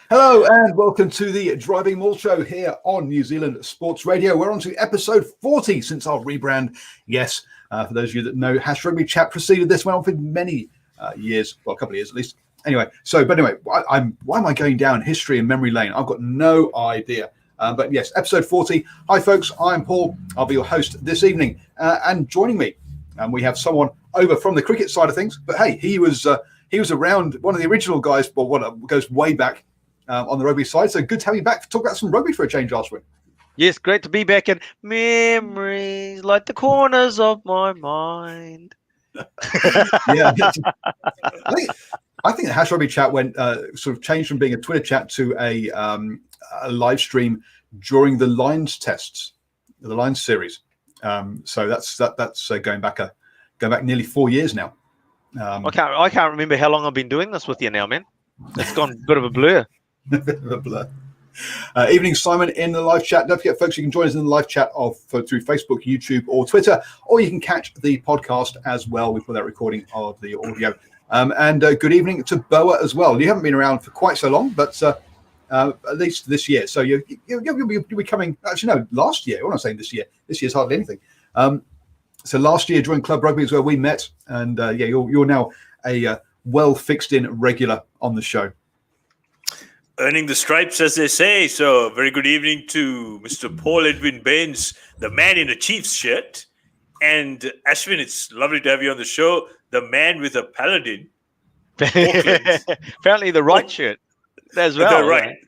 Hello and welcome to the DrivingMaul show here on New Zealand Sports Radio. We're on to episode 40 since our rebrand. Yes, for those of you that know, Rugby Chat preceded this, went on for many years, well, a couple of years at least. Anyway, why am I going down history and memory lane? I've got no idea. But yes, episode 40. Hi, folks. I'm Paul. I'll be your host this evening. And joining me, we have someone over from the cricket side of things. But hey, he was around, one of the original guys, well, what goes way back. On the rugby side, so good to have you back to talk about some rugby for a change, Ashwin. Yes, great to be back in memories like the corners of my mind. Yeah, I think the Hash Rugby Chat went sort of changed from being a Twitter chat to a live stream during the Lions tests, the Lions series. So that's going back nearly 4 years now. I can't remember how long I've been doing this with you now, man. It's gone a bit of a blur. Evening, Simon, in the live chat. Don't forget, folks, you can join us in the live chat through Facebook, YouTube, or Twitter, or you can catch the podcast as well. We put that recording of the audio. And good evening to Boa as well. You haven't been around for quite so long, but at least this year. So you'll be coming. Actually, no, last year. I'm not saying this year. This year's hardly anything. So last year during Club Rugby is where we met, and you're now a well fixed in regular on the show. Earning the stripes, as they say. So, very good evening to Mr. Paul Edwin Baines, the man in a Chiefs shirt. And Ashwin, it's lovely to have you on the show. The man with a paladin. Apparently the right shirt as well.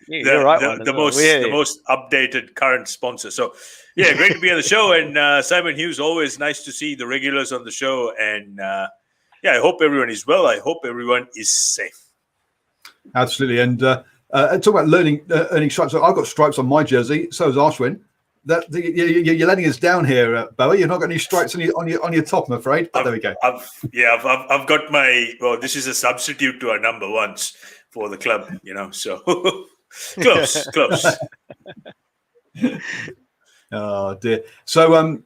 The most updated current sponsor. So, yeah, great to be on the show. And Simon Hughes, always nice to see the regulars on the show. And, I hope everyone is well. I hope everyone is safe. Absolutely. And talk about earning stripes. So I've got stripes on my jersey. So has Ashwin. You're letting us down here, Bowie. You've not got any stripes on your top, I'm afraid. But there we go. I've got my. Well, this is a substitute to our number ones for the club. So close. Oh dear. So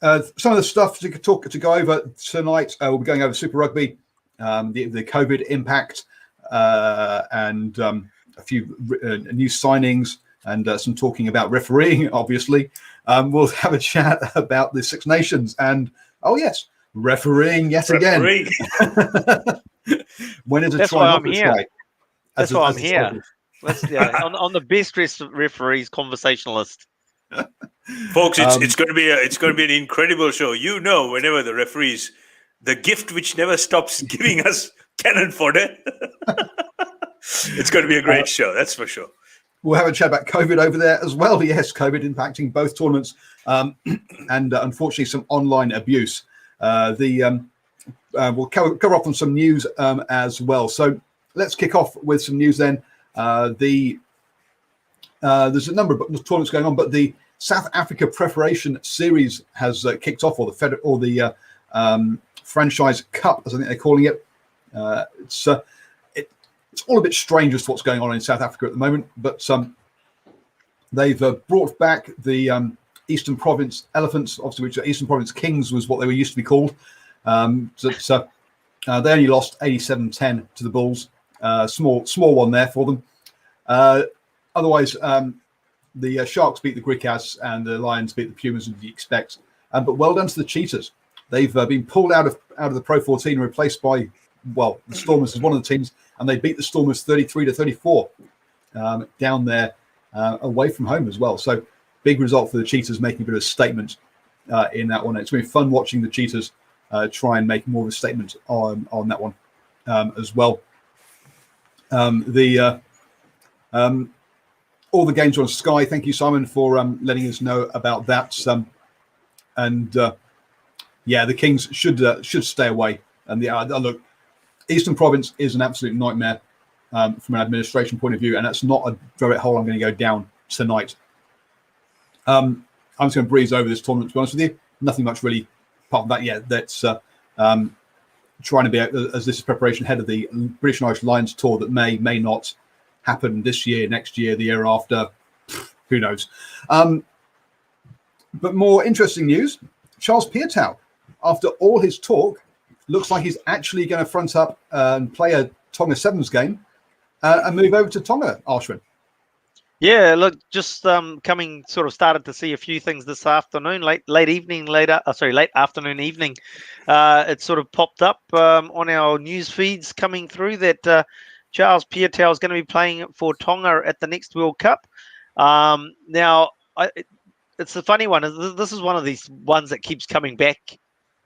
some of the stuff to go over tonight. We'll be going over Super Rugby, the COVID impact, and a few new signings, and some talking about refereeing, obviously. We'll have a chat about the Six Nations and, refereeing yet again. When is it trying to strike? That's why I'm here. On the best dressed referees conversationalist. Folks, it's going to be an incredible show. Whenever the referees, the gift which never stops giving us cannon fodder. It's going to be a great show, that's for sure. We'll have a chat about COVID over there as well. Yes, COVID impacting both tournaments, and unfortunately some online abuse. We'll cover off on some news as well. So let's kick off with some news then. There's a number of tournaments going on, but the South Africa Preparation Series has kicked off, or the Franchise Cup, as I think they're calling it. It's all a bit strange as to what's going on in South Africa at the moment, but they've brought back the Eastern Province Elephants, obviously, which are Eastern Province Kings was what they were used to be called. They only lost 87-10 to the Bulls. Small one there for them. Otherwise, the Sharks beat the Griquas and the Lions beat the Pumas, as you expect. But well done to the Cheetahs. They've been pulled out of the Pro 14 and replaced by, the Stormers as one of the teams, and they beat the Stormers 33-34 down there away from home as well. So big result for the Cheetahs, making a bit of a statement in that one. It's been fun watching the Cheetahs try and make more of a statement on that one as well. All the games are on Sky. Thank you, Simon, for letting us know about that. The Kings should stay away. And look, Eastern Province is an absolute nightmare from an administration point of view, and that's not a rabbit hole I'm going to go down tonight. I'm just going to breeze over this tournament, to be honest with you. Nothing much really apart from that yet. That's trying to be, as this is preparation ahead of the British and Irish Lions tour that may not happen this year, next year, the year after. Who knows? But more interesting news, Charles Piutau, after all his talk, looks like he's actually going to front up and play a Tonga Sevens game and move over to Tonga, Ashwin. Yeah, look, just started to see a few things this afternoon, late afternoon, evening. It sort of popped up on our news feeds coming through that Charles Piutau is going to be playing for Tonga at the next World Cup. Now, it's a funny one. This is one of these ones that keeps coming back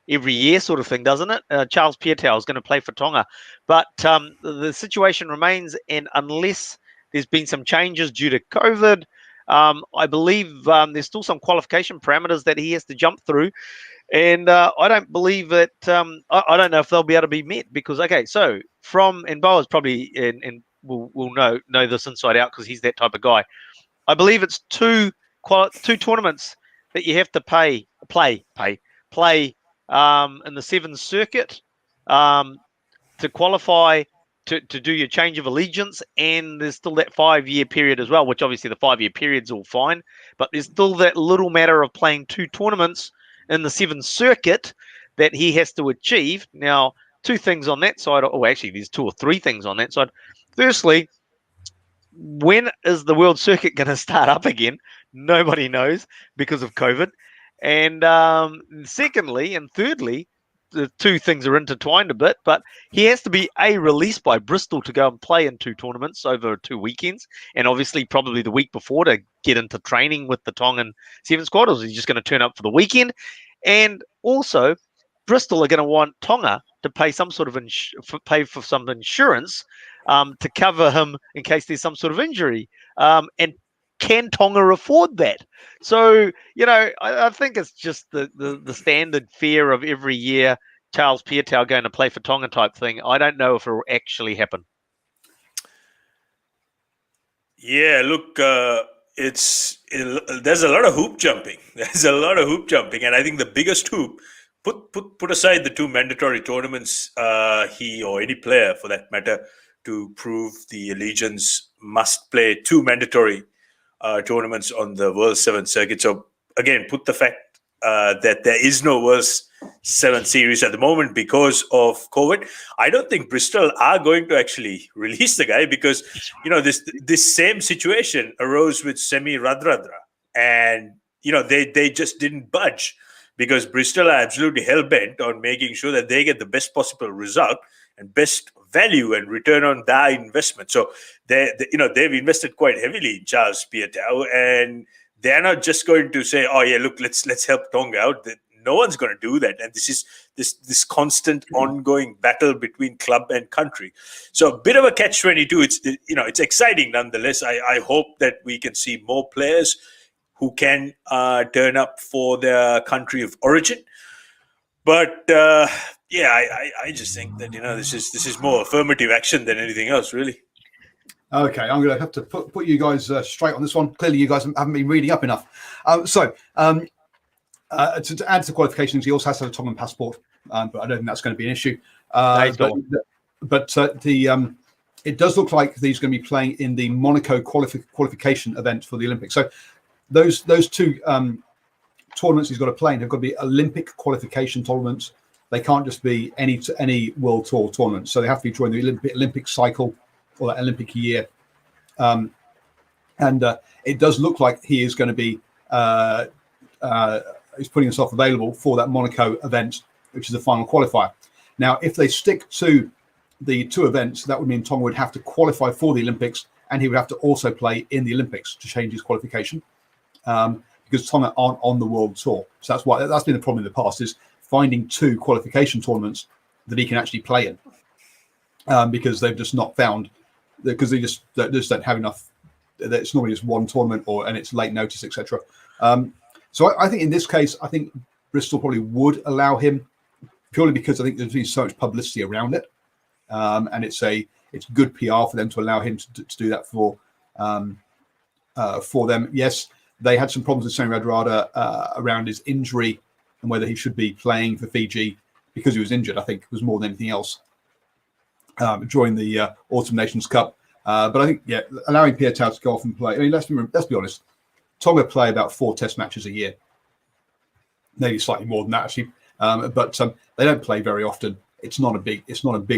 every year, sort of thing, doesn't it? Charles Piutau is going to play for Tonga, but the situation remains, and unless there's been some changes due to COVID, I believe there's still some qualification parameters that he has to jump through, and I don't believe that. I don't know if they'll be able to be met because so and Boa's probably and will know this inside out because he's that type of guy. I believe it's two tournaments that you have to play in the Seventh Circuit to qualify to do your change of allegiance, and there's still that 5-year period as well, which obviously the 5-year period's all fine, but there's still that little matter of playing 2 tournaments in the Seventh Circuit that he has to achieve. Now, 2 things on that side, actually there's 2 or 3 things on that side. Firstly, when is the World Circuit going to start up again? Nobody knows because of COVID. And secondly and thirdly, the 2 things are intertwined a bit, but he has to be released by Bristol to go and play in 2 tournaments over 2 weekends, and obviously probably the week before to get into training with the Tongan 7 squad, or is he just going to turn up for the weekend? And also, Bristol are going to want Tonga to pay some sort of pay for some insurance to cover him in case there's some sort of injury. And can Tonga afford that? So, I think it's just the standard fear of every year Charles Piutau going to play for Tonga type thing. I don't know if it will actually happen. Yeah, look, there's a lot of hoop jumping. There's a lot of hoop jumping, and I think the biggest hoop, put aside the 2 mandatory tournaments, he or any player for that matter, to prove the allegiance must play 2 mandatory tournaments on the World 7 circuit. So again, put the fact that there is no World 7 series at the moment because of COVID. I don't think Bristol are going to actually release the guy because this same situation arose with Semi Radradra, and they just didn't budge because Bristol are absolutely hell bent on making sure that they get the best possible result and best value and return on their investment. So they've invested quite heavily in Charles Piutau, and they're not just going to say, "Oh yeah, look, let's help Tonga out." No one's going to do that, and this is this constant ongoing battle between club and country. So a bit of a catch-22. It's exciting nonetheless. I hope that we can see more players who can turn up for their country of origin. But I just think that this is more affirmative action than anything else, really. Okay, I'm going to have to put you guys straight on this one. Clearly, you guys haven't been reading up enough. To add to the qualifications, he also has to have a Tongan passport, but I don't think that's going to be an issue. It does look like he's going to be playing in the Monaco qualification event for the Olympics. So those 2 tournaments he's got to play in have got to be Olympic qualification tournaments. They can't just be any World Tour tournaments. So they have to be during the Olympic cycle or that Olympic year. And it does look like he is going to be he's putting himself available for that Monaco event, which is the final qualifier. Now, if they stick to the 2 events, that would mean Tonga would have to qualify for the Olympics, and he would have to also play in the Olympics to change his qualification, because Tonga aren't on the World Tour. So that's been the problem in the past, is finding 2 qualification tournaments that he can actually play in, because they've just not found, because they just don't have enough. It's normally just 1 tournament, and it's late notice, etc. So I think in this case, I think Bristol probably would allow him, purely because I think there's been so much publicity around it, and it's good PR for them to allow him to do that for them. Yes, they had some problems with Semi Radradra around his injury and whether he should be playing for Fiji because he was injured. I think it was more than anything else during the Autumn Nations Cup. But I think allowing Piutau to go off and play. I mean, let's be honest. Tonga play about 4 Test matches a year, maybe slightly more than that actually. But they don't play very often. It's not a big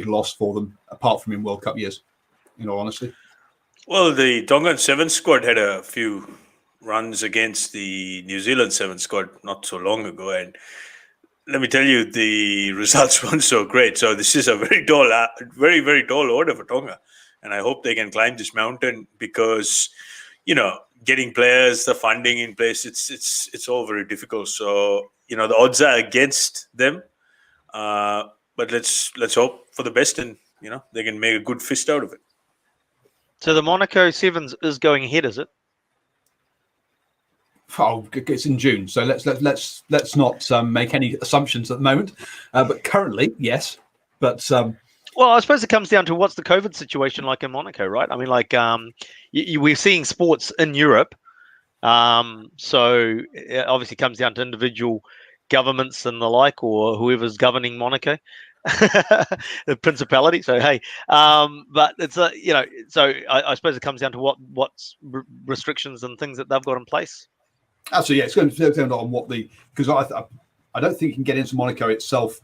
loss for them, apart from in World Cup years. in all honesty. Well, the Tongan 7 squad had a few runs against the New Zealand 7 squad not so long ago, and let me tell you, the results weren't so great. So this is a very tall, very tall order for Tonga, and I hope they can climb this mountain because, getting players, the funding in place, it's all very difficult. So the odds are against them, but let's hope for the best, and they can make a good fist out of it. So the Monaco Sevens is going ahead, is it? Oh, it's in June, so let's not make any assumptions at the moment. But currently, yes. But well, I suppose it comes down to what's the COVID situation like in Monaco, right? I mean, like we're seeing sports in Europe, so it obviously comes down to individual governments and the like, or whoever's governing Monaco, the principality. So hey, but it's so I suppose it comes down to what's restrictions and things that they've got in place. Absolutely, yeah. It's going to depend on because I don't think you can get into Monaco itself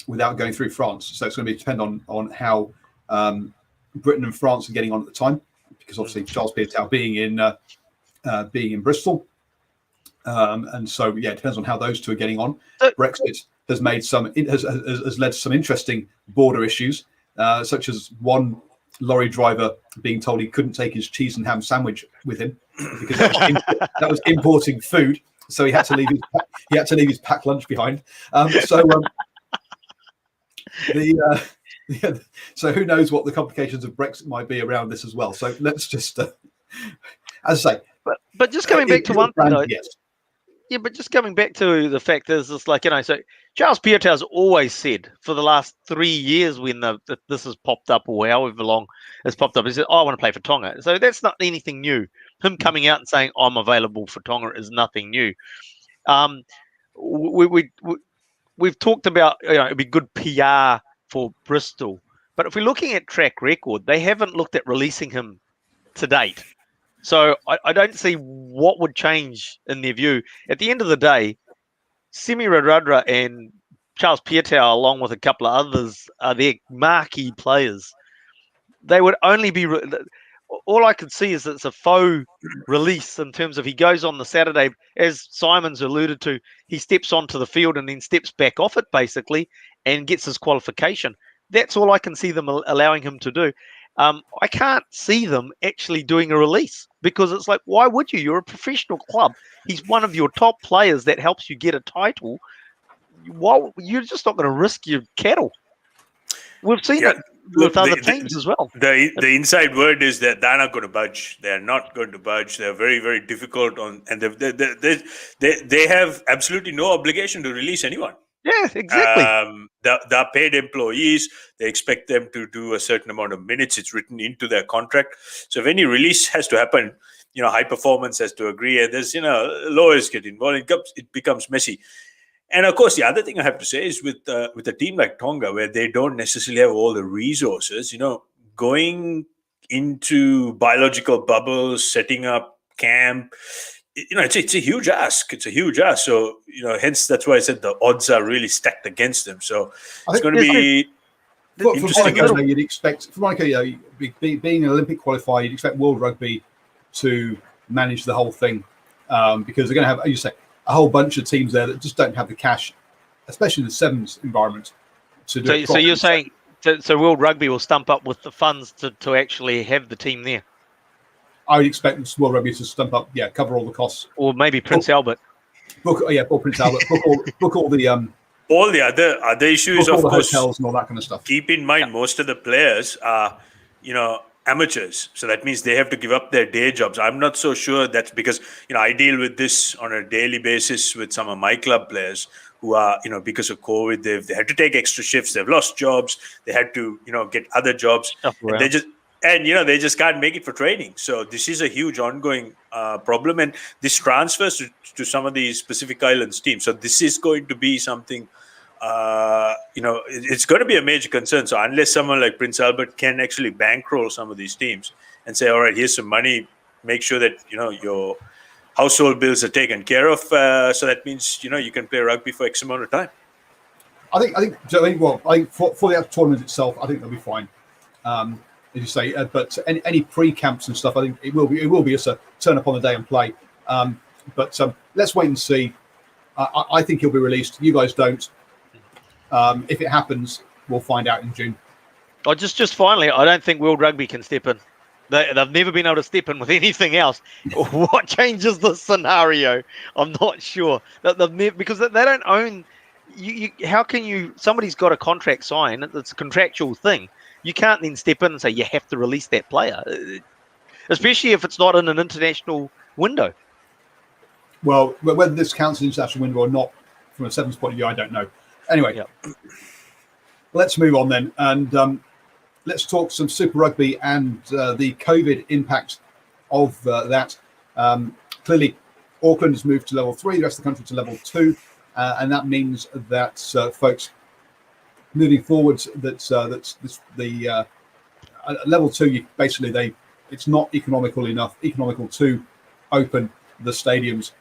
without going through France. So it's going to depend on how Britain and France are getting on at the time, because obviously Charles Piutau being in Bristol, and so yeah, it depends on how those two are getting on. Brexit has made has led to some interesting border issues, such as one lorry driver being told he couldn't take his cheese and ham sandwich with him because that was importing food, so he had to leave his packed lunch behind. So who knows what the complications of Brexit might be around this as well. So let's just, as I say, but just coming back to one thing, though, yes. Yeah, but just coming back to the fact is, it's like, so Charles Piutau's always said for the last 3 years when this has popped up, or however long it's popped up, he said, I want to play for Tonga. So that's not anything new. Him coming out and saying, I'm available for Tonga is nothing new. We've talked about, it'd be good PR for Bristol. But if we're looking at track record, they haven't looked at releasing him to date. So I don't see what would change in their view. At the end of the day, Semi Radradra and Charles Piutau, along with a couple of others, are their marquee players. They would only be... all I could see is it's a faux release in terms of he goes on the Saturday, as Simon's alluded to, he steps onto the field and then steps back off it, basically, and gets his qualification. That's all I can see them allowing him to do. I can't see them actually doing a release, because it's like, why would you? You're a professional club. He's one of your top players that helps you get a title. Why, you're just not going to risk your cattle. We've seen it with other teams as well. The inside word is that they're not going to budge. They're not going to budge. They're very, very difficult and they have absolutely no obligation to release anyone. Yeah, exactly. They're paid employees. They expect them to do a certain amount of minutes. It's written into their contract. So if any release has to happen, high performance has to agree, and there's lawyers get involved. It becomes messy. And of course, the other thing I have to say is with a team like Tonga, where they don't necessarily have all the resources, going into biological bubbles, setting up camp, it's a huge ask. It's a huge ask. So, hence that's why I said the odds are really stacked against them. So it's going to be interesting. For Monaco, you'd expect, being an Olympic qualifier, you'd expect World Rugby to manage the whole thing, because they're going to have, as you say, a whole bunch of teams there that just don't have the cash, especially in the sevens environment, to do it. So you're saying, so World Rugby will stump up with the funds to actually have the team there? I would expect World Rugby to stump up, cover all the costs. Or maybe Prince Albert. Or Prince Albert. book all the all the other issues, of course, hotels and all that kind of stuff. Keep in mind, most of the players are, amateurs. So that means they have to give up their day jobs. I'm not so sure that's because, I deal with this on a daily basis with some of my club players who are, they had to take extra shifts. They've lost jobs. They had to, get other jobs. And they just can't make it for training. So this is a huge ongoing problem. And this transfers to some of these Pacific Islands teams. So this is going to be something, it's going to be a major concern. So unless someone like Prince Albert can actually bankroll some of these teams and say, all right, here's some money, make sure that, your household bills are taken care of. So that means, you can play rugby for X amount of time. I think for the actual tournament itself, I think they'll be fine. as you say. But any pre-camps and stuff, I think it will be just a turn up on the day and play. But let's wait and see. I think he'll be released. You guys don't. If it happens, we'll find out in June. Oh, just finally, I don't think World Rugby can step in. They've never been able to step in with anything else. What changes the scenario? I'm not sure. Because they don't own. How can you? Somebody's got a contract signed. It's a contractual thing. You can't then step in and say you have to release that player, especially if it's not in an international window. Well, whether this counts as an international window or not, from a Sevens point of view, I don't know. Anyway, let's move on then, and let's talk some Super Rugby and the COVID impact of that. Clearly, Auckland has moved to level 3, the rest of the country to level 2, and that means that folks moving forwards, the level 2, it's not economical to open the stadiums,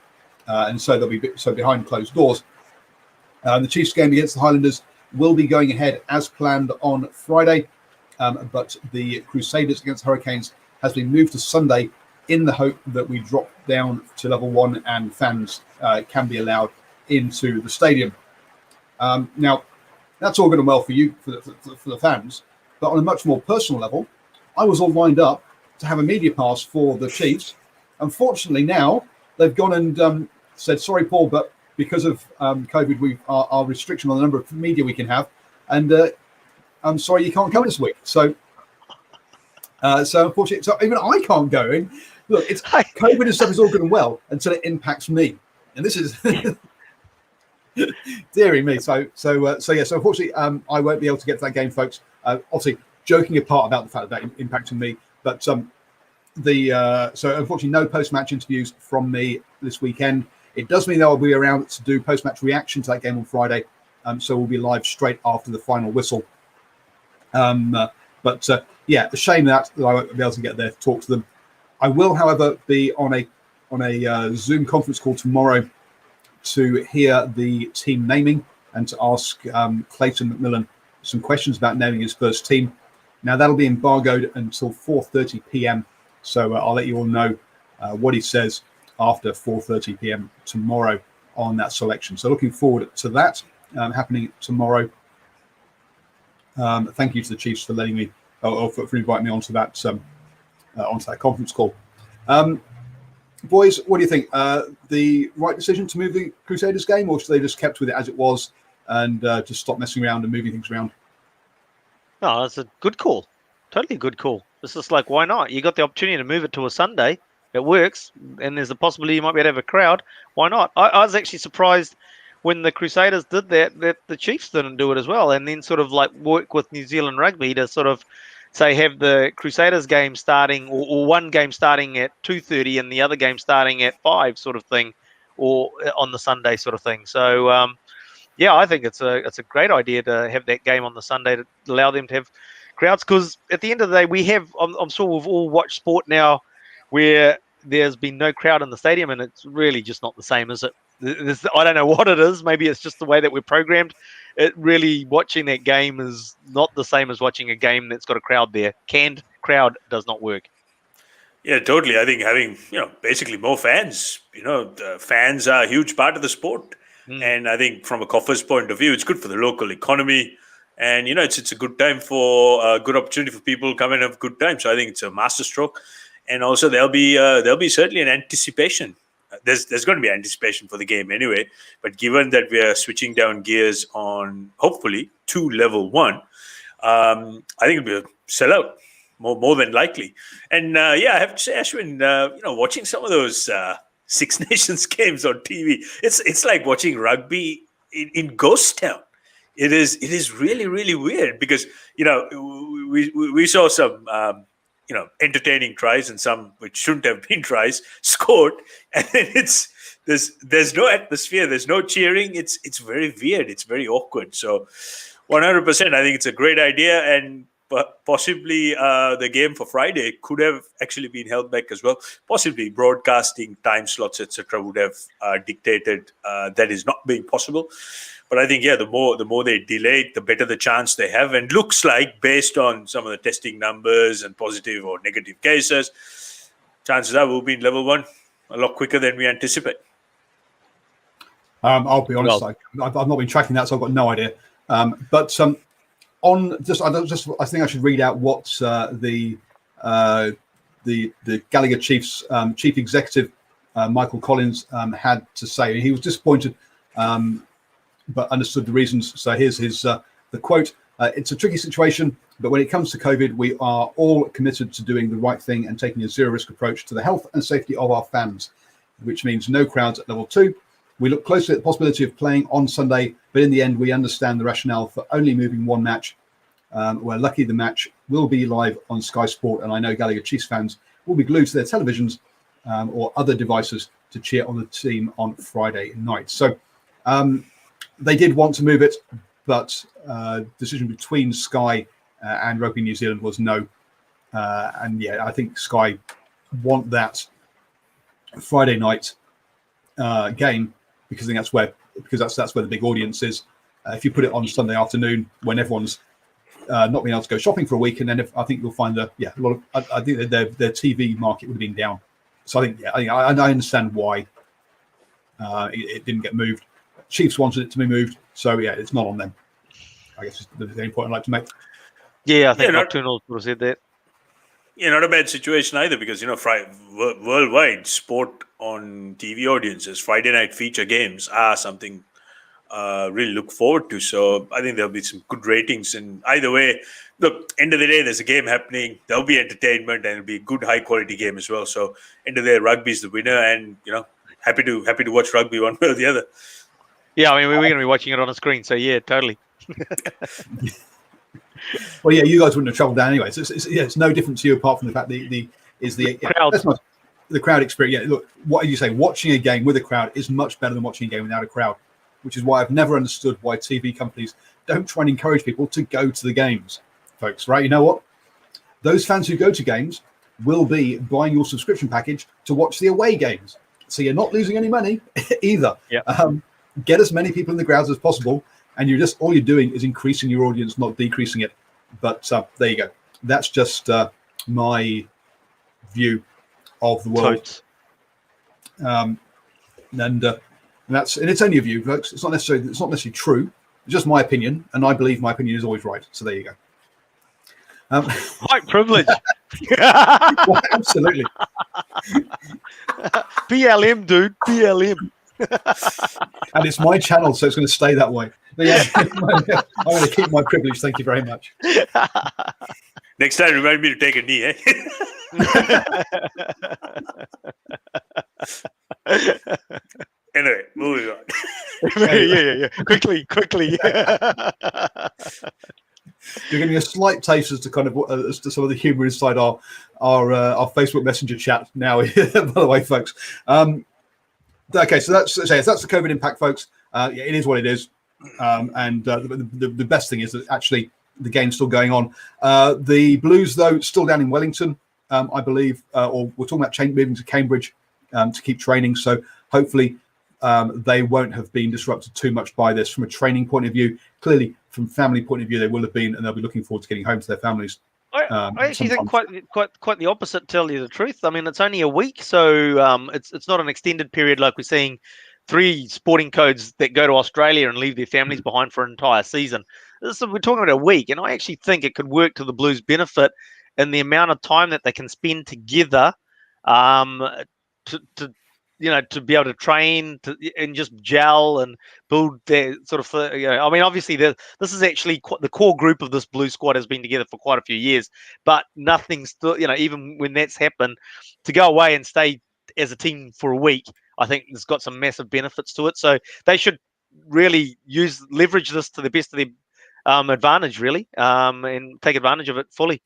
and so they'll be behind closed doors. The Chiefs game against the Highlanders will be going ahead as planned on Friday, but the Crusaders against Hurricanes has been moved to Sunday in the hope that we drop down to level 1 and fans can be allowed into the stadium. Now, that's all good and well for you, for the fans, but on a much more personal level, I was all lined up to have a media pass for the Chiefs. Unfortunately, now they've gone and said, sorry, Paul, but because of COVID, our restriction on the number of media we can have, and I'm sorry you can't come this week. So unfortunately, so even I can't go in. Look, it's COVID and stuff is all good and well until it impacts me, and this is dearie me. So unfortunately, I won't be able to get to that game, folks. Obviously, joking apart about the fact that impacting me, but so unfortunately, no post-match interviews from me this weekend. It does mean that I'll be around to do post-match reaction to that game on Friday, so we'll be live straight after the final whistle. A shame that I won't be able to get there to talk to them. I will, however, be on a Zoom conference call tomorrow to hear the team naming and to ask Clayton McMillan some questions about naming his first team. Now, that'll be embargoed until 4:30 p.m., so I'll let you all know what he says after 4:30 p.m. tomorrow on that selection. So looking forward to that happening tomorrow. Thank you to the Chiefs for letting me, or for inviting me onto that conference call. Boys, what do you think? The right decision to move the Crusaders game, or should they just kept with it as it was and just stop messing around and moving things around? No, that's a good call. Totally a good call. It's just like, why not? You got the opportunity to move it to a Sunday. It works, and there's a possibility you might be able to have a crowd. Why not? I was actually surprised when the Crusaders did that the Chiefs didn't do it as well, and then sort of like work with New Zealand Rugby to sort of say have the Crusaders game starting or one game starting at 2:30 and the other game starting at 5 sort of thing, or on the Sunday sort of thing. So I think it's a great idea to have that game on the Sunday to allow them to have crowds, because at the end of the day I'm sure we've all watched sport now where there's been no crowd in the stadium, and it's really just not the same, is it? I don't know what it is. Maybe it's just the way that we're programmed. Watching that game is not the same as watching a game that's got a crowd there. Canned crowd does not work. Yeah, totally. I think having, basically more fans, the fans are a huge part of the sport. And I think from a Coffers point of view, it's good for the local economy. And, it's a good time for a good opportunity for people to come and have a good time. So I think it's a masterstroke. And also there'll be certainly an anticipation. There's going to be anticipation for the game anyway. But given that we are switching down gears on, hopefully, to level 1, I think it'll be a sellout, more than likely. And I have to say, Ashwin, watching some of those Six Nations games on TV, it's like watching rugby in ghost town. It is really, really weird because we saw some entertaining tries and some which shouldn't have been tries scored, and then there's no atmosphere, there's no cheering. It's very weird, it's very awkward. So 100%, I think it's a great idea, and but possibly the game for Friday could have actually been held back as well. Possibly broadcasting time slots, etc., would have dictated that is not being possible. But I think, the more they delay it, the better the chance they have. And looks like, based on some of the testing numbers and positive or negative cases, chances are we'll be in level 1 a lot quicker than we anticipate. I'll be honest, I've not been tracking that, so I've got no idea. But I think I should read out what the Gallagher Chiefs chief executive Michael Collins had to say. He was disappointed, but understood the reasons. So here's his the quote: "It's a tricky situation, but when it comes to COVID, we are all committed to doing the right thing and taking a zero-risk approach to the health and safety of our fans, which means no crowds at level 2. We look closely at the possibility of playing on Sunday, but in the end, we understand the rationale for only moving one match. We're lucky the match will be live on Sky Sport, and I know Gallagher Chiefs fans will be glued to their televisions or other devices to cheer on the team on Friday night." So they did want to move it, but decision between Sky and Rugby New Zealand was no. I think Sky want that Friday night game because I think that's where the big audience is. If you put it on Sunday afternoon when everyone's not being able to go shopping for a week, and then I think you'll find a lot of I think their TV market would have been down. So I think I understand why it didn't get moved. Chiefs wanted it to be moved, so it's not on them. I guess is the only point I'd like to make. Yeah, I think Nocturnal would have said that. Yeah, not a bad situation either, because worldwide sport on TV audiences, Friday night feature games are something really look forward to. So I think there'll be some good ratings. And either way, look, end of the day, there's a game happening. There'll be entertainment, and it'll be a good, high quality game as well. So end of the day, rugby is the winner, and happy to watch rugby one way or the other. Yeah, I mean, we're going to be watching it on a screen, so yeah, totally. Well, you guys wouldn't have travelled down anyway. So it's no different to you, apart from the fact the crowd. The crowd experience. Yeah, look, what did you say? Watching a game with a crowd is much better than watching a game without a crowd, which is why I've never understood why TV companies don't try and encourage people to go to the games, folks. Right? You know what? Those fans who go to games will be buying your subscription package to watch the away games, so you're not losing any money either. Yeah. Get as many people in the grounds as possible, and all you're doing is increasing your audience, not decreasing it. But there you go. That's just my view of the world. And it's only a view, folks. It's not necessarily true. It's just my opinion, and I believe my opinion is always right. So there you go. White privilege. Well, absolutely. BLM, dude. BLM. And it's my channel, so it's going to stay that way. But yeah, I'm going to keep my privilege. Thank you very much. Next time, remind me to take a knee, eh? Anyway, moving on. Yeah. Quickly. You're getting a slight taste as to some of the humour inside our Facebook Messenger chat now. By the way, folks. Okay, so that's the COVID impact, folks. It is what it is, and the best thing is that actually the game's still going on. The Blues, though, still down in Wellington, I believe, or we're talking about moving to Cambridge to keep training. So hopefully they won't have been disrupted too much by this from a training point of view. Clearly, from family point of view, they will have been, and they'll be looking forward to getting home to their families. I actually think quite the opposite, to tell you the truth. I mean, it's only a week, so it's not an extended period like we're seeing 3 sporting codes that go to Australia and leave their families behind for an entire season. We're talking about a week, and I actually think it could work to the Blues' benefit in the amount of time that they can spend together to be able to train and just gel and build their sort of, I mean, obviously this is actually the core group of this Blue squad has been together for quite a few years, but nothing's still, even when that's happened, to go away and stay as a team for a week, I think it's got some massive benefits to it. So they should really leverage this to the best of their advantage, really, and take advantage of it fully.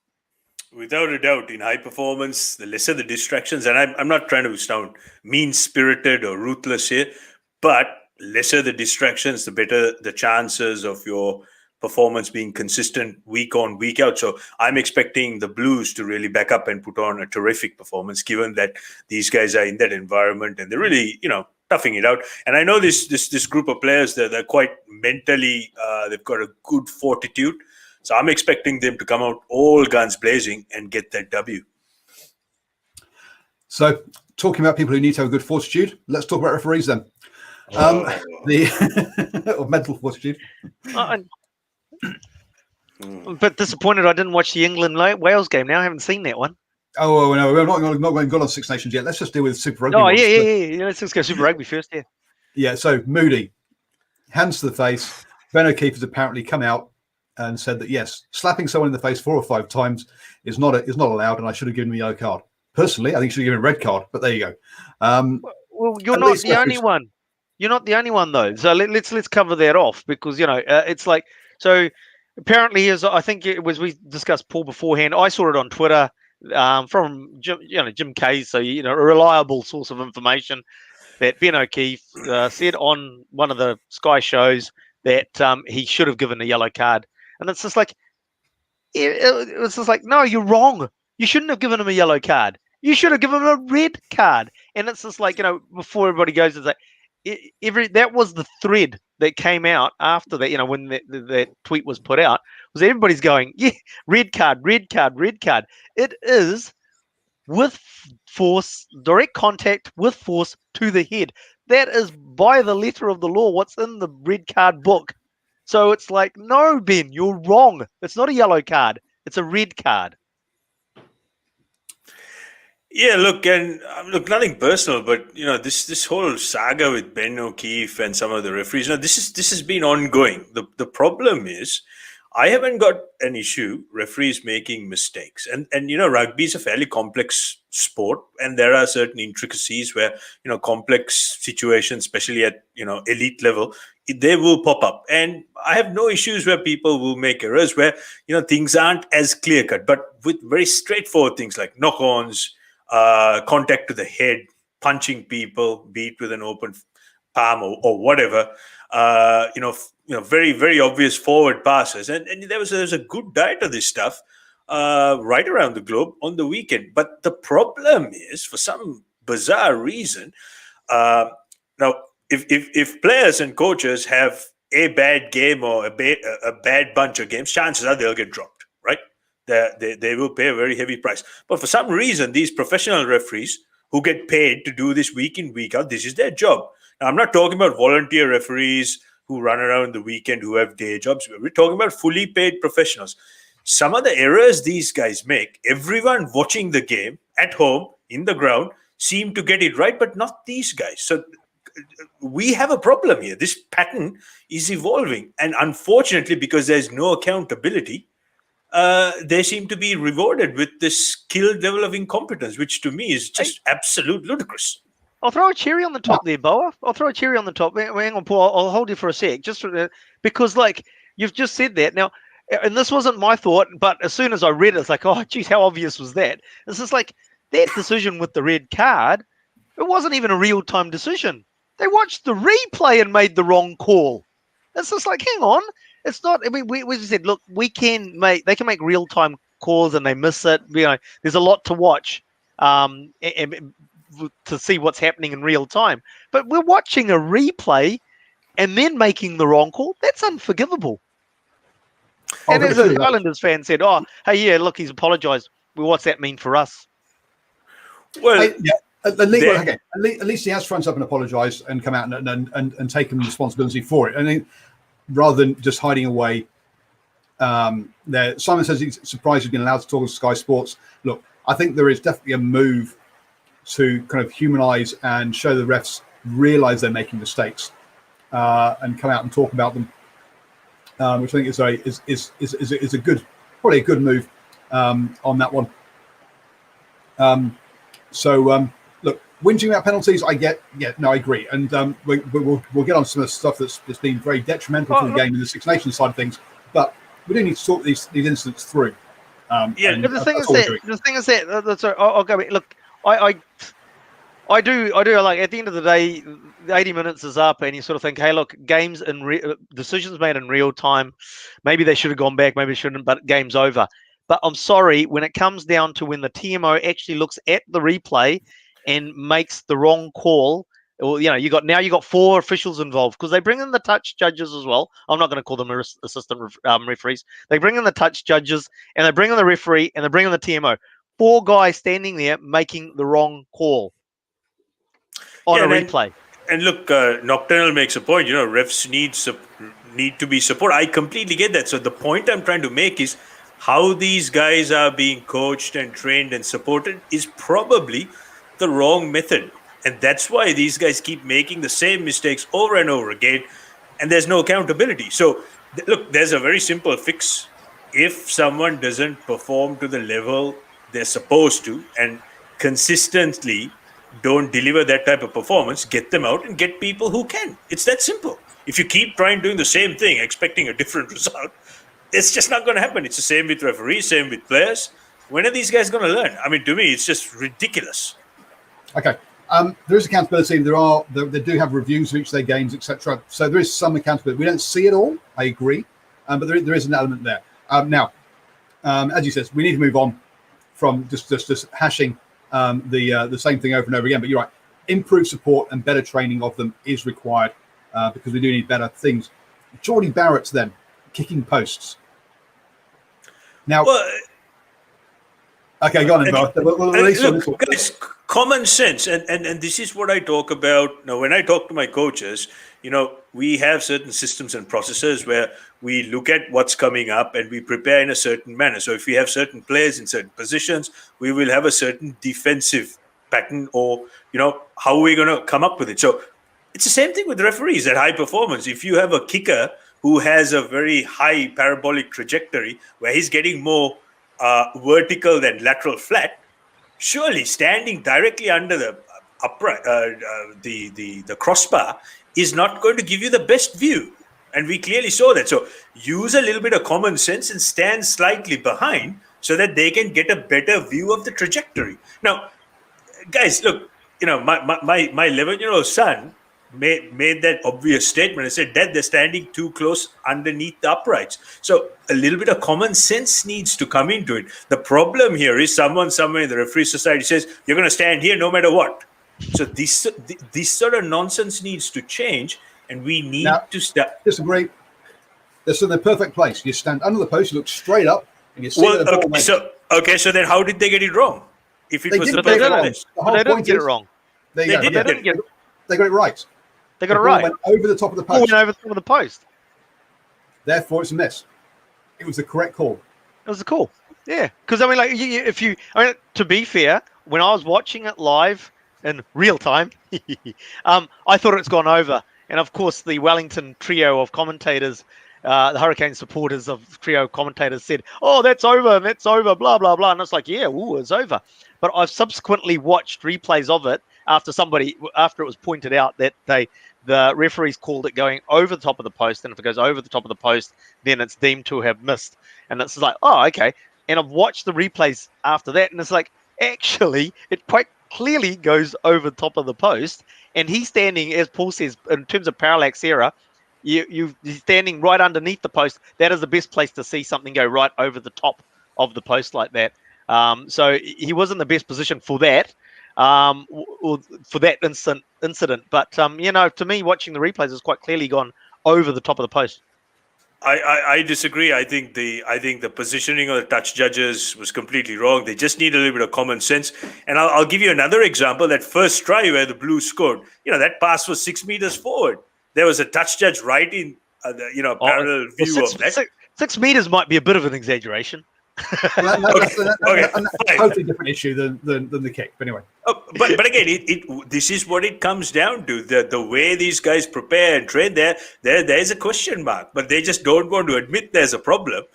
Without a doubt, in high performance, the lesser the distractions, and I'm not trying to sound mean-spirited or ruthless here, but lesser the distractions, the better the chances of your performance being consistent week on, week out. So I'm expecting the Blues to really back up and put on a terrific performance, given that these guys are in that environment and they're really, toughing it out. And I know this group of players, they're quite mentally, they've got a good fortitude. So I'm expecting them to come out all guns blazing and get that W. So, talking about people who need to have a good fortitude, let's talk about referees then. Or mental fortitude. I'm a bit disappointed I didn't watch the England-Wales game now. I haven't seen that one. Oh, no, we're not going on Six Nations yet. Let's just deal with Super Rugby. Oh, yeah. Let's just go Super Rugby first, yeah. Yeah, so Moody, hands to the face. Ben O'Keefe has apparently come out and said that, yes, slapping someone in the face 4 or 5 times is not allowed, and I should have given him a yellow card. Personally, I think you should have given him a red card, but there you go. Well, you're not the only one. You're not the only one, though. So let's cover that off because, it's like, so apparently, I think it was, we discussed Paul beforehand. I saw it on Twitter from Jim Kay, so, a reliable source of information that Ben O'Keefe said on one of the Sky shows that he should have given a yellow card. And it's just like, it's just like, no, you're wrong. You shouldn't have given him a yellow card. You should have given him a red card. And it's just like, before everybody goes, it's like, that was the thread that came out after that, when that tweet was put out, was everybody's going, yeah, red card, red card, red card. It is with force, direct contact with force to the head. That is by the letter of the law what's in the red card book. So it's like, no, Ben, you're wrong. It's not a yellow card. It's a red card. Yeah, look, nothing personal, but this whole saga with Ben O'Keefe and some of the referees, this has been ongoing. The problem is, I haven't got an issue referees making mistakes, and rugby is a fairly complex sport, and there are certain intricacies where complex situations, especially at elite level, they will pop up, and I have no issues where people will make errors where things aren't as clear cut, but with very straightforward things like knock-ons. Contact to the head, punching people, be it with an open palm or whatever. Very, very obvious forward passes, and there was a good diet of this stuff right around the globe on the weekend. But the problem is, for some bizarre reason, now if players and coaches have a bad game or a bad bunch of games, chances are they'll get dropped, right? They will pay a very heavy price. But for some reason, these professional referees who get paid to do this week in, week out, this is their job. Now, I'm not talking about volunteer referees who run around the weekend who have day jobs. We're talking about fully paid professionals. Some of the errors these guys make, everyone watching the game at home, in the ground, seem to get it right, but not these guys. So we have a problem here. This pattern is evolving. And unfortunately, because there's no accountability, they seem to be rewarded with this skill level of incompetence, which to me is just absolute ludicrous. I'll throw a cherry on the top there, Boa. I'll throw a cherry on the top. Hang on, Paul. I'll hold you for a sec, because, you've just said that. Now, and this wasn't my thought, but as soon as I read it, it's like, oh, geez, how obvious was that? It's just like that decision with the red card, it wasn't even a real-time decision. They watched the replay and made the wrong call. It's just like, hang on. It's not. I mean, we said, look, they can make real time calls and they miss it. There's a lot to watch, and to see what's happening in real time. But we're watching a replay and then making the wrong call. That's unforgivable. And as an Islanders fan said, "Oh, hey, yeah, look, he's apologized. Well, what's that mean for us?" Well, at least he has fronted up and apologized and come out and taken responsibility for it. And rather than just hiding away, Simon says he's surprised he's been allowed to talk to Sky Sports. Look, I think there is definitely a move to kind of humanize and show the refs realize they're making mistakes and come out and talk about them, which I think is a good, probably a good move on that one. Look, whinging about penalties, I get. Yeah, no, I agree, and we'll get on some of the stuff that's been very detrimental to the game in the Six Nations side of things. But we do need to sort these incidents through. The thing is that. I'll go. Look, I I do. Like at the end of the day, the 80 minutes is up, and you sort of think, hey, look, games and decisions made in real time. Maybe they should have gone back, maybe they shouldn't, but game's over. But I'm sorry, when it comes down to when the TMO actually looks at the replay and makes the wrong call, or you got 4 officials involved because they bring in the touch judges as well. I'm not going to call them assistant referees. They bring in the touch judges, and they bring in the referee, and they bring in the TMO. 4 guys standing there making the wrong call on a replay. And look, Nocturnal makes a point. Refs need to be support. I completely get that. So the point I'm trying to make is how these guys are being coached and trained and supported is probably the wrong method. And that's why these guys keep making the same mistakes over and over again, and there's no accountability. So, look, there's a very simple fix. If someone doesn't perform to the level they're supposed to and consistently don't deliver that type of performance, get them out and get people who can. It's that simple. If you keep trying doing the same thing, expecting a different result, it's just not going to happen. It's the same with referees, same with players. When are these guys going to learn? I mean, to me, it's just ridiculous. Okay. There is accountability. They do have reviews of each of their games, etc. So there is some accountability. We don't see it all. I agree, but there is an element there. Now, as you said, we need to move on from just hashing the same thing over and over again. But you're right. Improved support and better training of them is required because we do need better things. Geordie Barrett's then kicking posts. Now, okay, go on, guys, common sense, and this is what I talk about. Now, when I talk to my coaches, we have certain systems and processes where we look at what's coming up and we prepare in a certain manner. So if we have certain players in certain positions, we will have a certain defensive pattern, or how we're going to come up with it. So it's the same thing with referees at high performance. If you have a kicker who has a very high parabolic trajectory where he's getting more vertical than lateral flat, surely standing directly under the upright, the crossbar is not going to give you the best view. And we clearly saw that. So use a little bit of common sense and stand slightly behind so that they can get a better view of the trajectory. Now, guys, look, my 11-year-old son made that obvious statement and said, Dad, they're standing too close underneath the uprights. So a little bit of common sense needs to come into it. The problem here is someone somewhere in the referee society says, you're going to stand here no matter what. So this sort of nonsense needs to change, and we need to start. Disagree. They're in the perfect place. You stand under the post, you look straight up, and you see the ball. So then how did they get it wrong? If it was the perfect place. They didn't get it wrong. They got it right. They got it right. Went over the top of the post. Went over the top of the post. Therefore, it's a miss. It was the correct call. It was a call. Yeah, because to be fair, when I was watching it live in real time, I thought it's gone over. And of course, the Wellington trio of commentators, the Hurricane supporters of trio commentators said, "Oh, that's over, blah blah blah." And it's like, yeah, it's over. But I've subsequently watched replays of it after it was pointed out that the referees called it going over the top of the post, and if it goes over the top of the post, then it's deemed to have missed. And it's like, oh, okay. And I've watched the replays after that, and it's like, actually, it quite clearly goes over the top of the post, and he's standing, as Paul says, in terms of parallax error, you're standing right underneath the post. That is the best place to see something go right over the top of the post like that. So he was in the best position for that. For that incident, but to me, watching the replays has quite clearly gone over the top of the post. I disagree. I think the positioning of the touch judges was completely wrong. They just need a little bit of common sense. And I'll give you another example. That first try where the Blues scored, that pass was 6 meters forward. There was a touch judge right in parallel view of that. 6 meters might be a bit of an exaggeration. That's a totally different issue than the kick. But anyway, but again, this is what it comes down to. The way these guys prepare and train, there's a question mark, but they just don't want to admit there's a problem.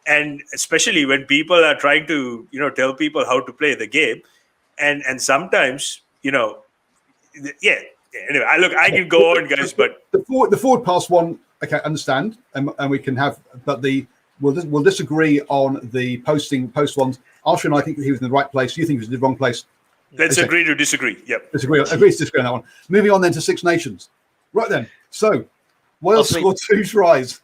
And especially when people are trying to tell people how to play the game, and sometimes yeah. Anyway, I can go on, guys, but the forward pass one, okay, understand, and we can have, but We'll disagree on the post ones. Arshia and I think that he was in the right place. You think he was in the wrong place. Let's Okay. agree to disagree. Yep. Agree to disagree on that one. Moving on then to Six Nations. Right then. So Wales sweet. scored 2 tries.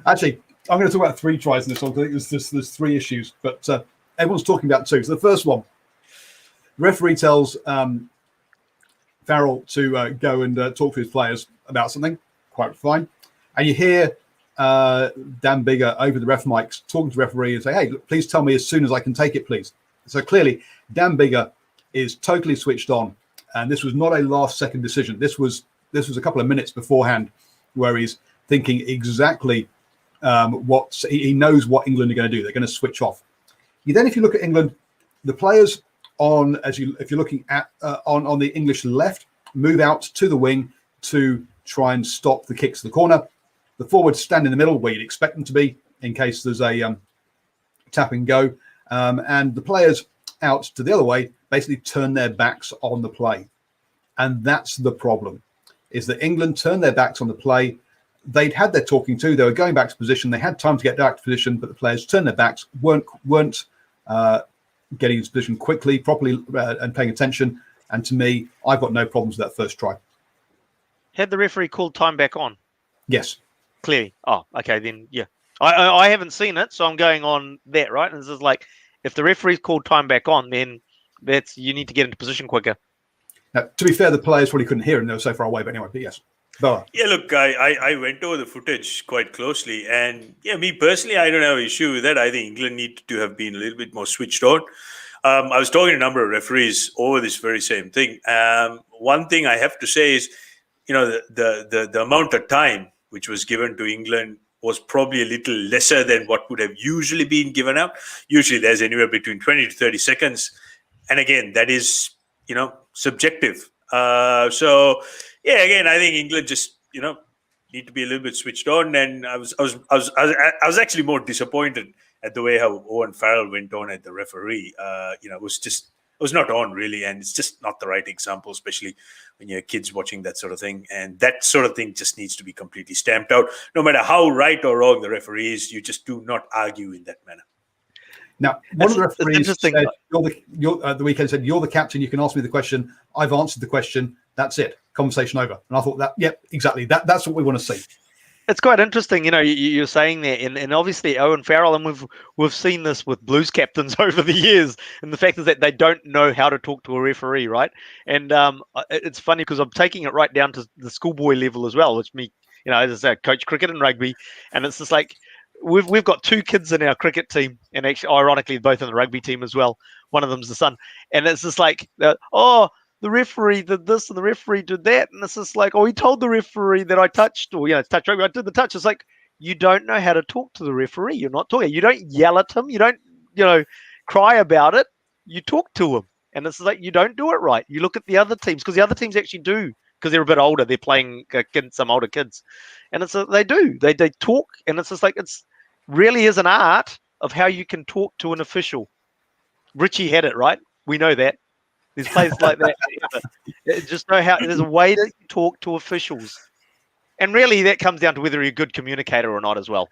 Actually, I'm going to talk about 3 tries in this one. I think there's 3 issues, but everyone's talking about 2. So the first one, the referee tells Farrell to go and talk to his players about something. Quite fine. And you hear Dan Biggar over the ref mics talking to the referee and say, hey, look, please tell me as soon as I can take it, please. So clearly, Dan Biggar is totally switched on. And this was not a last-second decision. This was a couple of minutes beforehand where he's thinking exactly what he knows what England are going to do. They're going to switch off. Then, if you look at England, the players if you're looking at on the English left, move out to the wing to try and stop the kicks to the corner. The forwards stand in the middle where you'd expect them to be in case there's a tap and go. And the players out to the other way basically turn their backs on the play. And that's the problem, is that England turned their backs on the play. They'd had their talking to. They were going back to position. They had time to get back to position, but the players turned their backs, weren't getting into position quickly, properly, and paying attention. And to me, I've got no problems with that first try. Had the referee called time back on? Yes. Clearly. Oh, okay, then, yeah. I haven't seen it, so I'm going on that, right? And this is like, if the referee's called time back on, then you need to get into position quicker. Now, to be fair, the players probably couldn't hear him. They were so far away, but anyway, but yes. Bella. Yeah, look, I went over the footage quite closely, and yeah, me personally, I don't have an issue with that. I think England need to have been a little bit more switched on. I was talking to a number of referees over this very same thing. One thing I have to say is, the amount of time which was given to England was probably a little lesser than what would have usually been given out. Usually there's anywhere between 20 to 30 seconds. And again, that is, subjective. So yeah, again, I think England just, need to be a little bit switched on. And I was actually more disappointed at the way how Owen Farrell went on at the referee. It was not on really, and it's just not the right example, especially when you have kids watching that sort of thing. And that sort of thing just needs to be completely stamped out. No matter how right or wrong the referee is, you just do not argue in that manner. Now, one of the referees said, the weekend said, you're the captain, you can ask me the question. I've answered the question. That's it. Conversation over. And I thought that, yep, exactly. That's what we want to see. It's quite interesting, you're saying that, and obviously Owen Farrell, and we've seen this with Blues captains over the years, and the fact is that they don't know how to talk to a referee, right? And it's funny because I'm taking it right down to the schoolboy level as well, which me, as I coach cricket and rugby, and it's just like we've got 2 kids in our cricket team, and actually, ironically, both in the rugby team as well. One of them's the son, and it's just like, the referee did this and the referee did that. And it's just like, he told the referee that I touched, or, touch rugby, I did the touch. It's like, you don't know how to talk to the referee. You're not talking. You don't yell at him. You don't, cry about it. You talk to him. And it's like, you don't do it right. You look at the other teams, because the other teams actually do, because they're a bit older. They're playing against some older kids. And they do. They talk. And it's just like, it's really is an art of how you can talk to an official. Richie had it, right? We know that. There's players like that. Just know how there's a way to talk to officials. And really that comes down to whether you're a good communicator or not as well.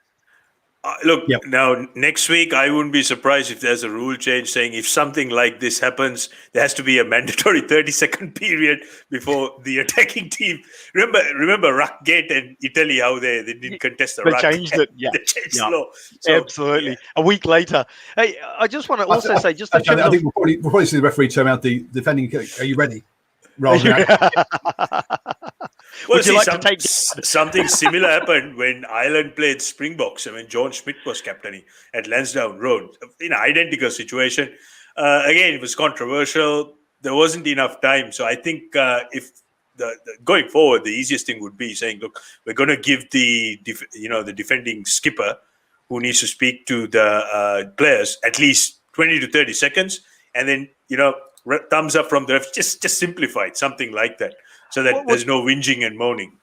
Now, next week, I wouldn't be surprised if there's a rule change saying if something like this happens, there has to be a mandatory 30-second period before the attacking team. Remember Ruckgate and Italy, how they didn't contest the ruck. They changed it. Yeah. They changed the law. So, absolutely. Yeah. A week later. Hey, I just want to also say, just I think we'll probably see the referee turn out the defending. Are you ready? Rather than Well, something similar happened when Ireland played Springboks and when John Schmidt was captaining at Lansdowne Road. In an identical situation. Again, it was controversial. There wasn't enough time. So I think if going forward, the easiest thing would be saying, look, we're going to give the defending skipper who needs to speak to the players at least 20 to 30 seconds. And then, thumbs up from the ref. Just simplify it, something like that. So that there's no whinging and moaning.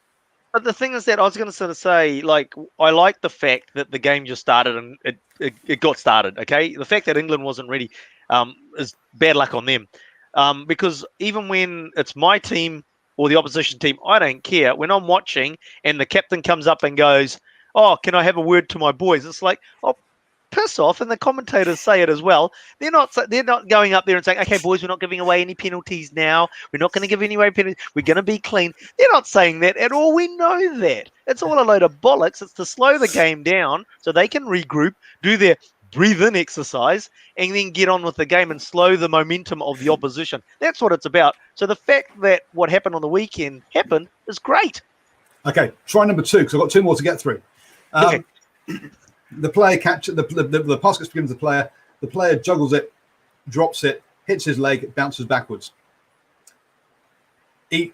But the thing is that I was going to sort of say, like, I like the fact that the game just started and it got started, okay? The fact that England wasn't ready is bad luck on them. Because even when it's my team or the opposition team, I don't care. When I'm watching and the captain comes up and goes, can I have a word to my boys? It's like, piss off, and the commentators say it as well. They're not going up there and saying, "Okay, boys, we're not giving away any penalties now. We're not going to give any away penalties. We're going to be clean." They're not saying that at all. We know that. It's all a load of bollocks. It's to slow the game down so they can regroup, do their breathe-in exercise, and then get on with the game and slow the momentum of the opposition. That's what it's about. So the fact that what happened on the weekend happened is great. Okay, try number 2, because I've got 2 more to get through. Okay. The player catches the pass gets given to the player juggles it, drops it, hits his leg, bounces backwards.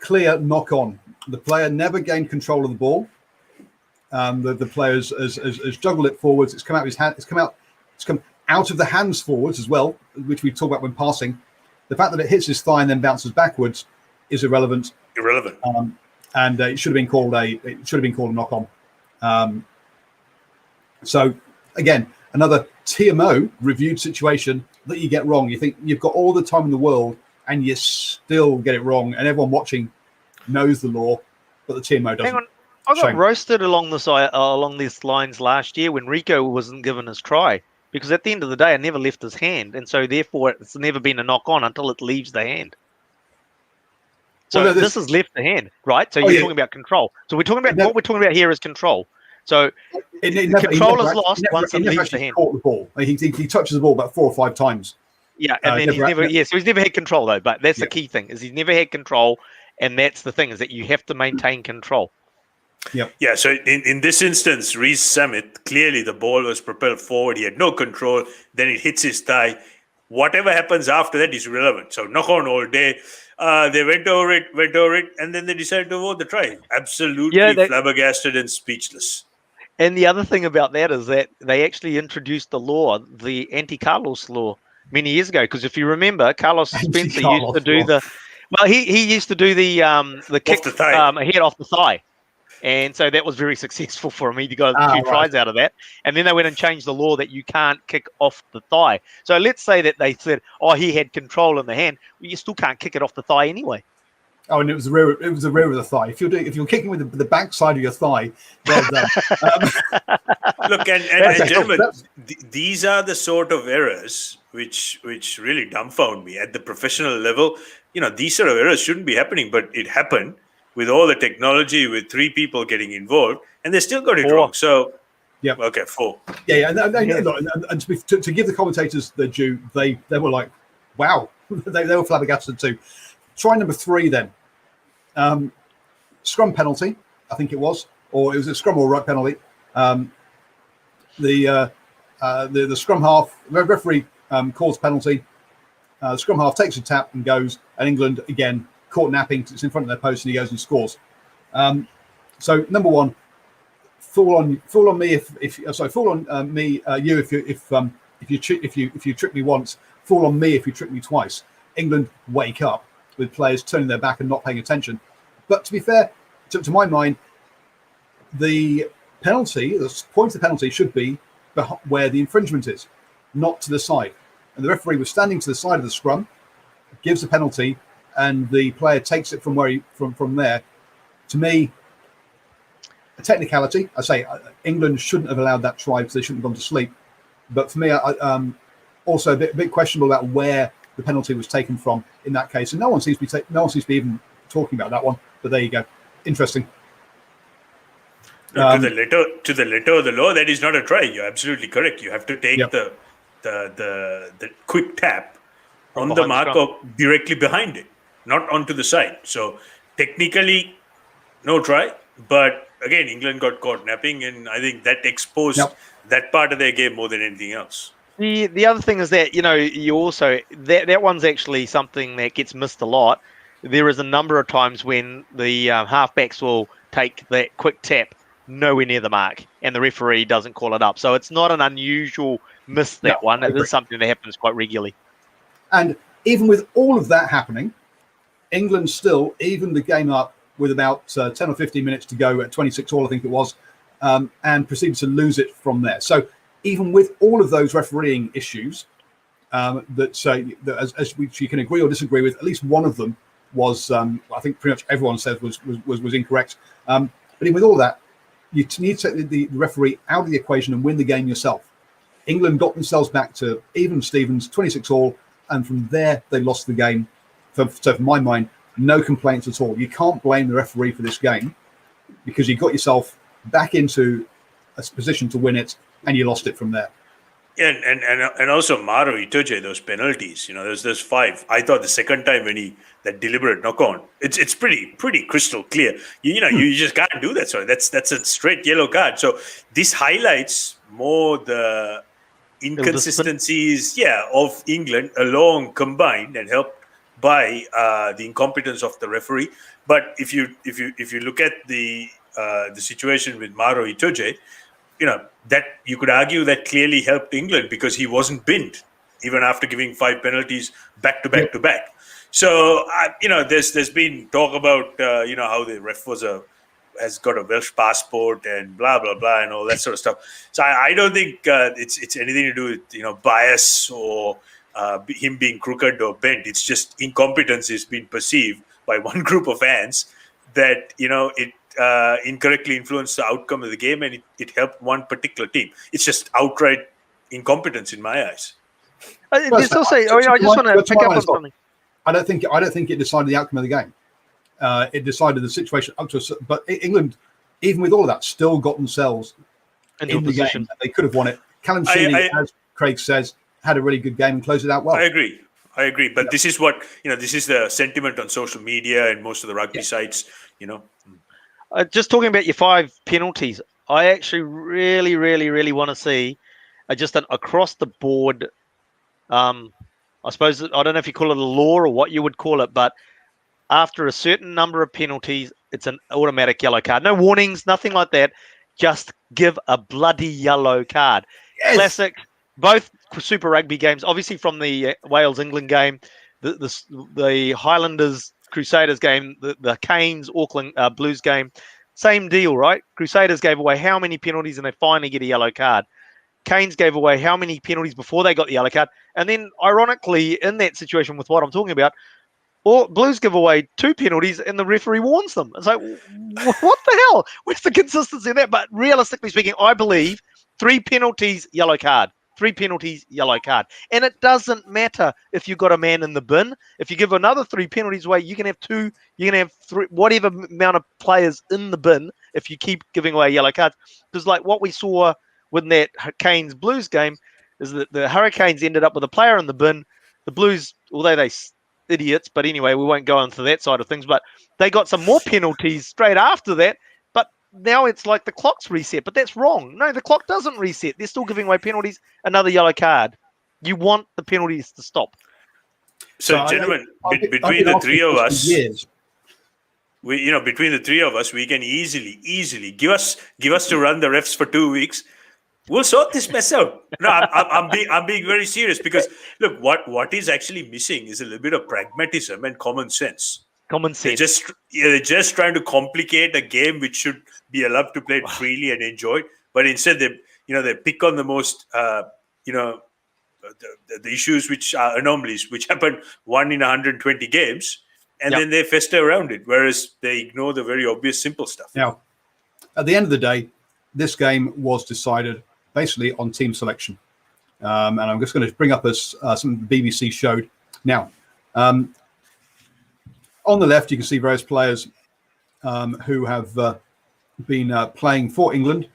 Clear knock on. The player never gained control of the ball. The player has juggled it forwards. It's come out of his hand. It's come out of the hands forwards as well, which we talk about when passing. The fact that it hits his thigh and then bounces backwards is irrelevant. And it should have been called a knock on. So again, another TMO reviewed situation that you get wrong. You think you've got all the time in the world and you still get it wrong, and everyone watching knows the law, but the TMO doesn't. Hang on, I got roasted along these lines last year when Rico wasn't given his try, because at the end of the day, it never left his hand, and so therefore it's never been a knock on until it leaves the hand. So this has left the hand, right? So you're talking about control. So we're talking about what we're talking about here is control. So control is lost once it leaves the hand. Caught the ball. He touches the ball about 4 or 5 times. Yeah, and then so he's never had control though. But that's the key thing, is he's never had control, and that's the thing, is that you have to maintain control. Yeah. So in this instance, Reece Summit, clearly the ball was propelled forward. He had no control. Then it hits his thigh. Whatever happens after that is irrelevant. So knock on all day. They went over it, and then they decided to vote the try. Absolutely flabbergasted and speechless. And the other thing about that is that they actually introduced the law, the anti-Carlos law, many years ago. Because if you remember, Carlos Spencer used to do he used to do the kick head off the thigh. And so that was very successful for him. He got a few tries out of that. And then they went and changed the law that you can't kick off the thigh. So let's say that they said, he had control in the hand. Well, you still can't kick it off the thigh anyway. Oh, and it was the rear of the thigh. If you're kicking with the back side of your thigh, well done. Look, and gentlemen, these are the sort of errors which really dumbfound me at the professional level. These sort of errors shouldn't be happening, but it happened with all the technology, with 3 people getting involved, and they still got it wrong. So, okay, 4. Yeah. And to give the commentators their due, they were like, wow, they were flabbergasted too. Try number 3 then. Scrum penalty, I think it was, or it was a scrum or right penalty. The scrum half, referee calls penalty. The scrum half takes a tap and goes, and England again caught napping because it's in front of their post, and he goes and scores. So number 1, fall on me if you trick me once, fall on me if you trick me twice. England wake up with players turning their back and not paying attention. But to be fair, to my mind, the penalty, the point of the penalty should be where the infringement is, not to the side. And the referee was standing to the side of the scrum, gives the penalty, and the player takes it from from there. To me, a technicality. I say England shouldn't have allowed that try because they shouldn't have gone to sleep. But for me, also a bit questionable about where the penalty was taken from in that case, and no one seems to be even talking about that one. But there you go, interesting. To the letter of the law, that is not a try. You're absolutely correct. You have to take the quick tap on the marker directly behind it, not onto the side. So technically, no try. But again, England got caught napping, and I think that exposed that part of their game more than anything else. The other thing is that, you also, that one's actually something that gets missed a lot. There is a number of times when the halfbacks will take that quick tap nowhere near the mark, and the referee doesn't call it up. So it's not an unusual miss, that one. It is something that happens quite regularly. And even with all of that happening, England still evened the game up with about 10 or 15 minutes to go at 26-all, I think it was, and proceeded to lose it from there. So even with all of those refereeing issues, that as which you can agree or disagree with, at least one of them was, I think pretty much everyone said was incorrect. But even with all that, you need to take the referee out of the equation and win the game yourself. England got themselves back to even Stevens, 26-all, and from there they lost the game. So from my mind, no complaints at all. You can't blame the referee for this game because you got yourself back into a position to win it, and you lost it from there. And also Maro Itoje, those penalties, there's 5. I thought the second time when that deliberate knock on, it's pretty crystal clear. You just can't do that. So that's a straight yellow card. So this highlights more the inconsistencies, of England along combined and helped by the incompetence of the referee. But if you look at the situation with Maro Itoje, that you could argue that clearly helped England because he wasn't binned even after giving 5 penalties back to back to back. So there's been talk about how the ref has got a Welsh passport and blah blah blah and all that sort of stuff. So I don't think it's anything to do with bias or him being crooked or bent. It's just incompetence is being perceived by one group of fans that it incorrectly influenced the outcome of the game, and it helped one particular team. It's just outright incompetence in my eyes. I just want to pick up on something. I don't think it decided the outcome of the game. It decided the situation up to but England, even with all of that, still got themselves into in the game. They could have won it. Callum Sheeny, as Craig says, had a really good game and closed it out well. I agree. But this is what this is the sentiment on social media and most of the rugby sites. Just talking about your 5 penalties, I actually really, really, really want to see just an across the board. I suppose I don't know if you call it a law or what you would call it, but after a certain number of penalties, it's an automatic yellow card. No warnings, nothing like that. Just give a bloody yellow card. Yes. Classic. Both Super Rugby games, obviously from the Wales-England game, the Highlanders Crusaders game, the Canes Auckland Blues game, same deal, right? Crusaders gave away how many penalties and they finally get a yellow card. Canes gave away how many penalties before they got the yellow card. And then, ironically, in that situation with what I'm talking about, Blues give away 2 penalties and the referee warns them. It's like, what the hell? Where's the consistency in that? But realistically speaking, I believe 3 penalties, yellow card. 3 penalties, yellow card. And it doesn't matter if you've got a man in the bin. If you give another 3 penalties away, you can have 2, you can have 3, whatever amount of players in the bin if you keep giving away yellow cards. Because like what we saw with that Canes Blues game is that the Hurricanes ended up with a player in the bin. The Blues, although they idiots, but anyway, we won't go into that side of things, but they got some more penalties straight after that. Now it's like the clock's reset, but that's wrong. No, the clock doesn't reset. They're still giving away penalties. Another yellow card. You want the penalties to stop. So, gentlemen, between the 3 of us, between the 3 of us, we can easily give us to run the refs for 2 weeks. We'll sort this mess out. No, I'm being very serious because look, what is actually missing is a little bit of pragmatism and common sense. They're just trying to complicate a game which should be allowed to play freely and enjoyed, but instead they pick on the most the issues which are anomalies which happen 1 in 120 games, and then they fester around it, whereas they ignore the very obvious simple stuff. Now, at the end of the day, this game was decided basically on team selection, and I'm just going to bring up as something the BBC showed. Now, on the left, you can see various players who have been playing for England.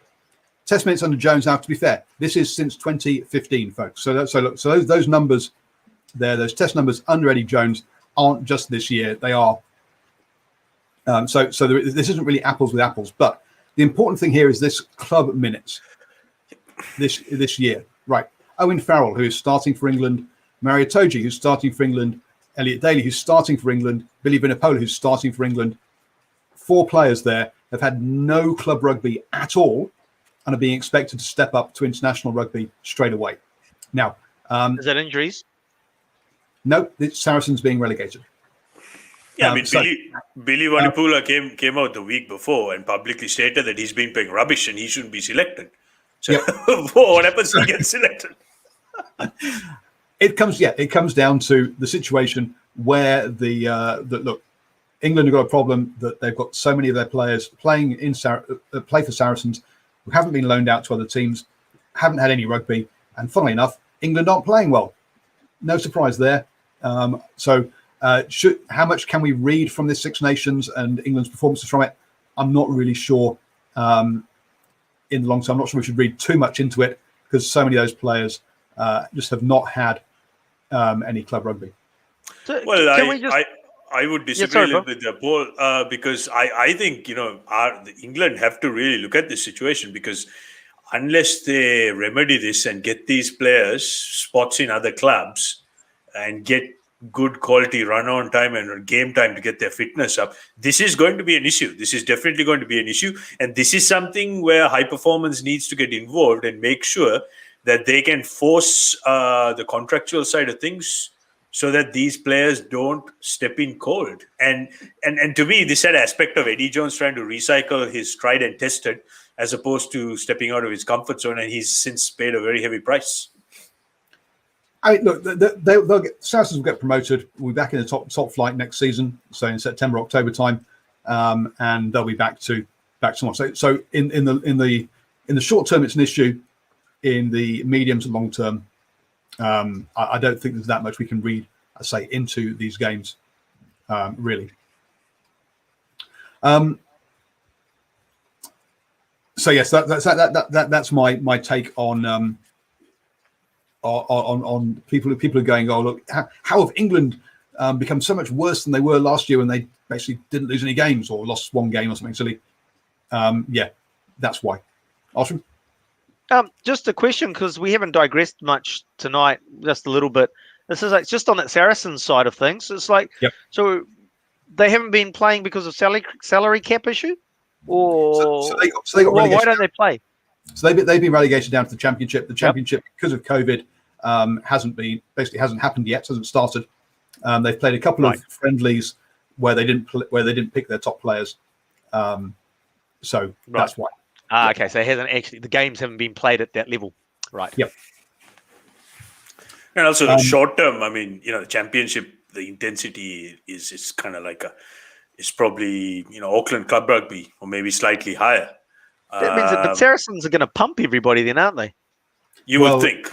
Test minutes under Jones. Now, to be fair, this is since 2015, folks. So those numbers there, those test numbers under Eddie Jones, aren't just this year. They are. This isn't really apples with apples. But the important thing here is this club minutes this year, right? Owen Farrell, who is starting for England, Mario Toji, who's starting for England, Elliot Daly, who's starting for England, Billy Vunipola, who's starting for England. 4 players there have had no club rugby at all and are being expected to step up to international rugby straight away. Now, is that injuries? No, Saracens being relegated. Yeah, Billy Vunipola came out the week before and publicly stated that he's been playing rubbish and he shouldn't be selected. So what happens if he gets selected? It comes down to the situation where look, England have got a problem that they've got so many of their players playing play for Saracens who haven't been loaned out to other teams, haven't had any rugby, And funnily enough, England aren't playing well. No surprise there. How much can we read from this Six Nations and England's performances from it? I'm not really sure. In the long term, I'm not sure we should read too much into it because so many of those players just have not had any club rugby. So, Well, can we just... I would disagree a little bit there, Paul, because I think, England have to really look at this situation, because unless they remedy this and get these players spots in other clubs and get good quality run-on time and game time to get their fitness up, this is going to be an issue. This is definitely going to be an issue. And this is something where high performance needs to get involved and make sure that they can force the contractual side of things so that these players don't step in cold. And to me, this had aspect of Eddie Jones trying to recycle his tried and tested as opposed to stepping out of his comfort zone, and he's since paid a very heavy price. Look, they'll get, Saracens will get promoted. We'll be back in the top flight next season, so in September, October time, and they'll be back to one. So in the short term, it's an issue. In the medium to long term, I don't think there's that much we can read, say, into these games, really. So yes, that's my take on people who are going, oh look, how have England become so much worse than they were last year when they basically didn't lose any games or lost one game or something silly. Yeah, that's why. Awesome. Just a question, because we haven't digressed much tonight, just a little bit. This is like just on that Saracens side of things. It's like, yep. So they haven't been playing because of salary cap issue, or so they got why don't they play? So they've been relegated down to the Championship. The Championship, because of COVID, hasn't happened yet. Hasn't started. They've played a couple of friendlies where they didn't pick their top players. So that's why. Okay, so it hasn't actually, the games haven't been played at that level, right? Yep. And also the short term, the Championship, the intensity is kind of like it's probably Auckland Club Rugby or maybe slightly higher. That means that the Saracens are going to pump everybody then, aren't they? You would think.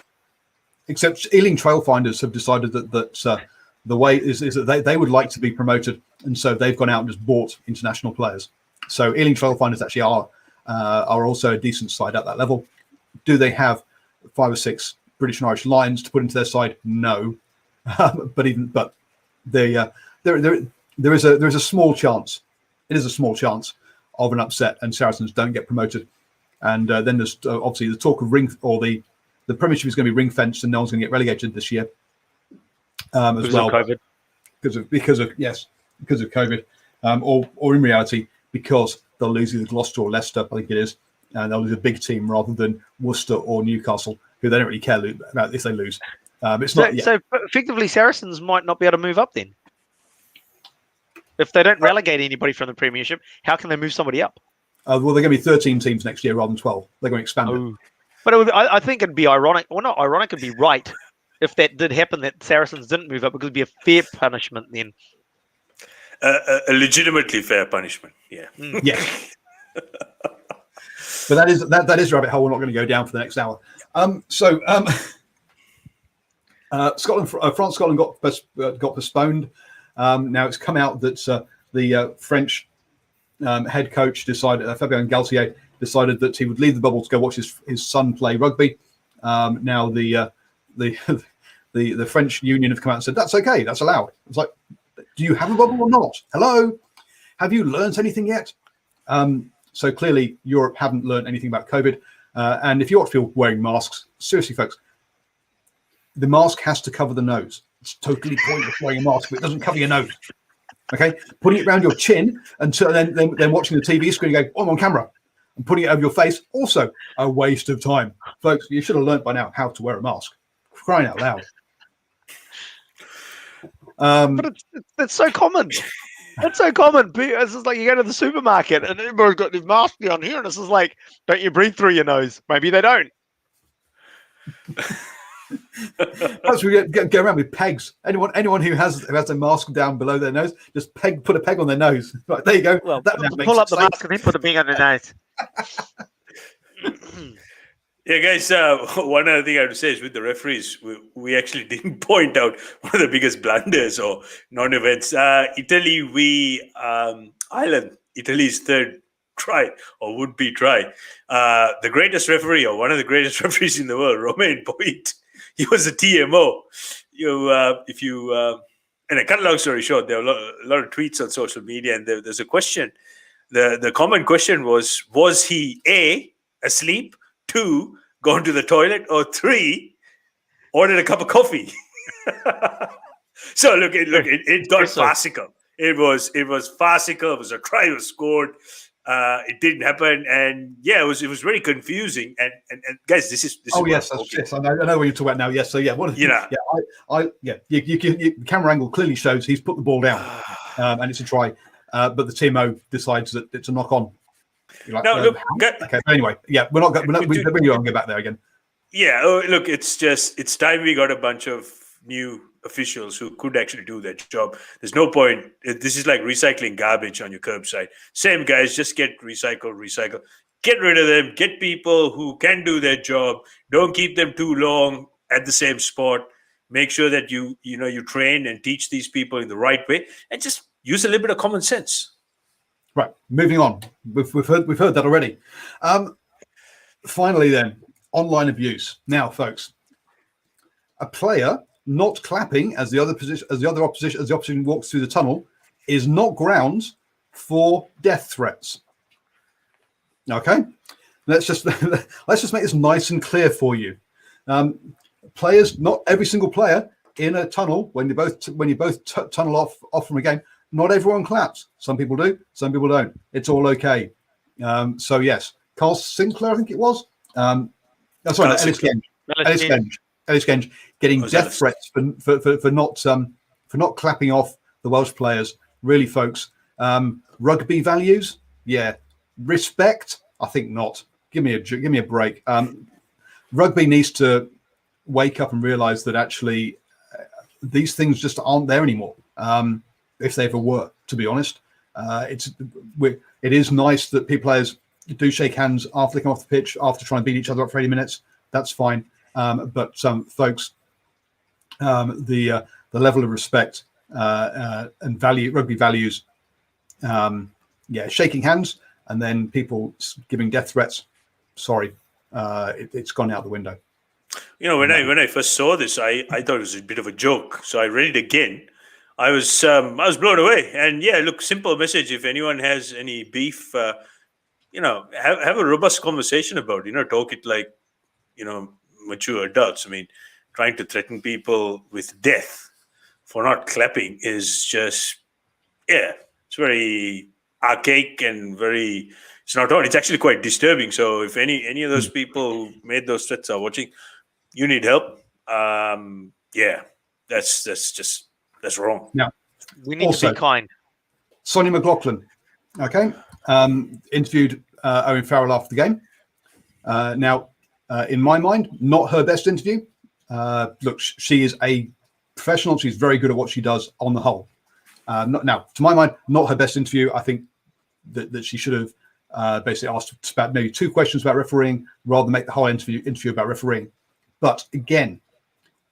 Except Ealing Trailfinders have decided that the way is that they would like to be promoted, and so they've gone out and just bought international players. So Ealing Trailfinders actually are also a decent side at that level. Do they have 5 or 6 British and Irish Lions to put into their side? No, but there is a small chance. It is a small chance of an upset, and Saracens don't get promoted. And then there's obviously the talk of the Premiership is going to be ring fenced, and no one's going to get relegated this year as well. COVID. Because of COVID, or in reality because they'll lose either Gloucester or Leicester, I think it is, and they'll lose a big team rather than Worcester or Newcastle, who they don't really care about if they lose. So effectively, Saracens might not be able to move up then. If they don't relegate anybody from the Premiership, how can they move somebody up? Well, they're going to be 13 teams next year rather than 12. They're going to expand it. But I think it'd be ironic, or not ironic, it'd be right if that did happen, that Saracens didn't move up, because it'd be a fair punishment then. A legitimately fair punishment, yeah. Yeah. But that is a rabbit hole we're not going to go down for the next hour. France-Scotland got postponed. Now it's come out that the French head coach decided, Fabien Galtier decided that he would leave the bubble to go watch his son play rugby. Now the French Union have come out and said that's okay, that's allowed. It's like, do you have a bubble or not? Hello, have you learned anything yet? So clearly Europe haven't learned anything about COVID. And if you're still wearing masks, seriously, folks, the mask has to cover the nose. It's totally pointless wearing a mask if it doesn't cover your nose. Okay, putting it around your chin until then watching the TV screen and going, oh, I'm on camera, and putting it over your face, also a waste of time. Folks, you should have learned by now how to wear a mask. Crying out loud. But it's so common. It's so common. It's just like you go to the supermarket and everybody's got their mask down here, and it's just like, don't you breathe through your nose? Maybe they don't. Perhaps we go around with pegs. Anyone who has a mask down below their nose, just put a peg on their nose. Right, there you go. Well, pull up the mask and then put a peg on their nose. Yeah, guys, one other thing I have to say is with the referees, we actually didn't point out one of the biggest blunders or non-events. Ireland, Italy's third try or would-be try. The greatest referee or one of the greatest referees in the world, Romain Poit, he was a TMO. And I cut a long story short, there are a lot of tweets on social media, and there's a question. The common question was he A, asleep, 2, gone to the toilet, or 3, ordered a cup of coffee? So it got farcical. It was farcical. It was a try was scored. It didn't happen, and yeah, it was very confusing. And guys, this is yes, I know what you're talking about now. Yes, so yeah, the camera angle clearly shows he's put the ball down, and it's a try, but the TMO decides that it's a knock on. Like, no, look. Okay, anyway, yeah, we're not going to go back there again. Yeah, look, it's time we got a bunch of new officials who could actually do their job. There's no point. This is like recycling garbage on your curbside. Same guys, just get recycle. Get rid of them. Get people who can do their job. Don't keep them too long at the same spot. Make sure that you train and teach these people in the right way, and just use a little bit of common sense. Right, moving on. We've heard that already. Finally, then, online abuse. Now, folks, a player not clapping as the opposition walks through the tunnel is not grounds for death threats. Okay, let's just make this nice and clear for you. Players, not every single player in a tunnel when you both tunnel off from a game. Not everyone claps. Some people do, some people don't. It's all okay. So yes, Carl Sinclair, I think it was. Ellis Genge getting death threats for not clapping off the Welsh players. Really, folks. Rugby values, yeah. Respect, I think not. Give me a break. Rugby needs to wake up and realise that actually these things just aren't there anymore. If they ever were, to be honest. It is nice that players do shake hands after they come off the pitch, after trying to beat each other up for 80 minutes. That's fine. But folks, the level of respect and value, rugby values, shaking hands and then people giving death threats, sorry, it's gone out the window. When I first saw this, I thought it was a bit of a joke. So I read it again. I was blown away. And yeah, look, simple message. If anyone has any beef, have a robust conversation about it. Talk it like, mature adults. I mean, trying to threaten people with death for not clapping is just, it's very archaic and it's not on. It's actually quite disturbing. So if any of those people who made those threats are watching, you need help. That's wrong. Yeah, we need to be kind. Sonia McLaughlin, okay, interviewed Owen Farrell after the game. Now, in my mind, not her best interview. Look, she is a professional. She's very good at what she does on the whole. Now, to my mind, not her best interview. I think that she should have basically asked about maybe 2 questions about refereeing rather than make the whole interview about refereeing. But again,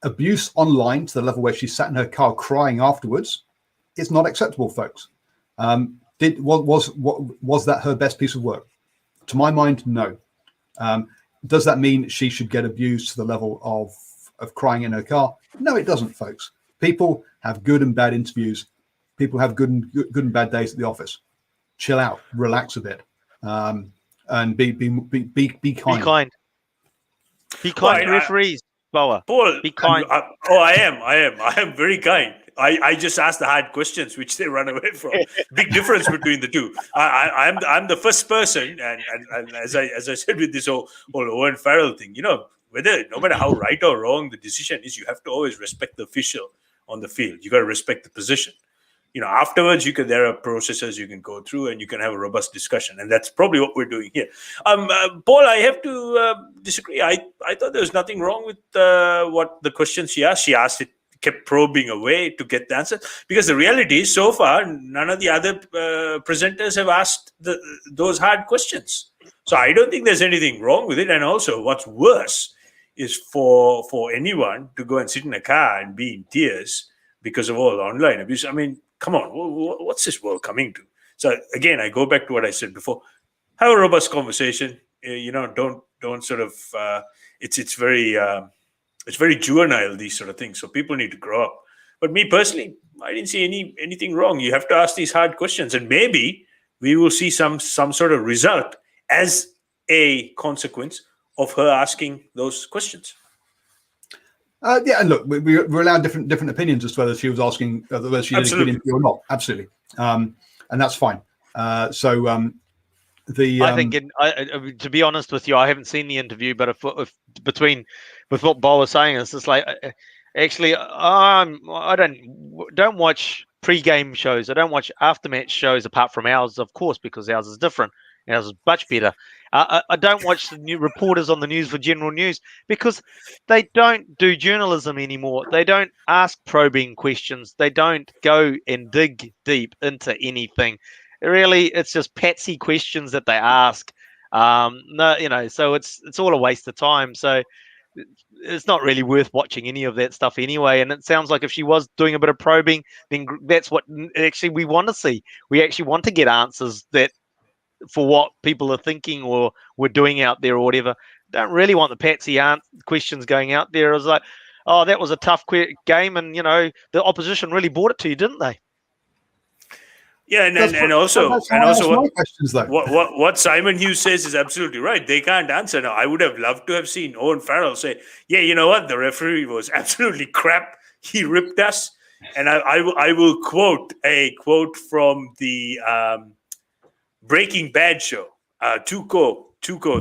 abuse online to the level where she sat in her car crying afterwards is not acceptable, folks. Was that her best piece of work? To my mind, no. Does that mean she should get abused to the level of crying in her car? No, it doesn't, folks. People have good and bad interviews. People have good and bad days at the office. Chill out, relax a bit, and be kind. Be kind. Be kind to referees, Boa. Paul, be kind. I am very kind. I just ask the hard questions, which they run away from. Big difference between the two. I'm the first person, and as I said with this whole Owen Farrell thing, no matter how right or wrong the decision is, you have to always respect the official on the field. You got to respect the position. Afterwards, there are processes you can go through, and you can have a robust discussion, and that's probably what we're doing here. Paul, I have to disagree. I thought there was nothing wrong with what the question she asked. She asked it kept probing away to get the answer. Because the reality is, so far, none of the other presenters have asked those hard questions. So I don't think there's anything wrong with it. And also, what's worse is for anyone to go and sit in a car and be in tears because of all the online abuse. I mean, come on, what's this world coming to? So again, I go back to what I said before. Have a robust conversation. Don't sort of. It's very juvenile, these sort of things. So people need to grow up. But me personally, I didn't see anything wrong. You have to ask these hard questions, and maybe we will see some sort of result as a consequence of her asking those questions. Yeah, and look, we're allowed different opinions as to whether she was asking whether she did a good interview or not. Absolutely, and that's fine. I think, to be honest with you, I haven't seen the interview, but if between with what Bo was saying, it's just like actually, I don't watch pre-game shows. I don't watch after-match shows apart from ours, of course, because ours is different. Ours is much better. I don't watch the new reporters on the news for general news because they don't do journalism anymore. They don't ask probing questions. They don't go and dig deep into anything. Really, it's just patsy questions that they ask. So it's all a waste of time. So it's not really worth watching any of that stuff anyway. And it sounds like if she was doing a bit of probing, then that's what actually we want to see. We actually want to get answers that for what people are thinking or we're doing out there or whatever. Don't really want the patsy questions going out there. It was like, oh, that was a tough game, and the opposition really brought it to you, didn't they? Yeah, and also what Simon Hughes says is absolutely right. They can't answer. Now, I would have loved to have seen Owen Farrell say, yeah, you know what? The referee was absolutely crap. He ripped us. And I will quote a quote from the Breaking Bad show. Tuco,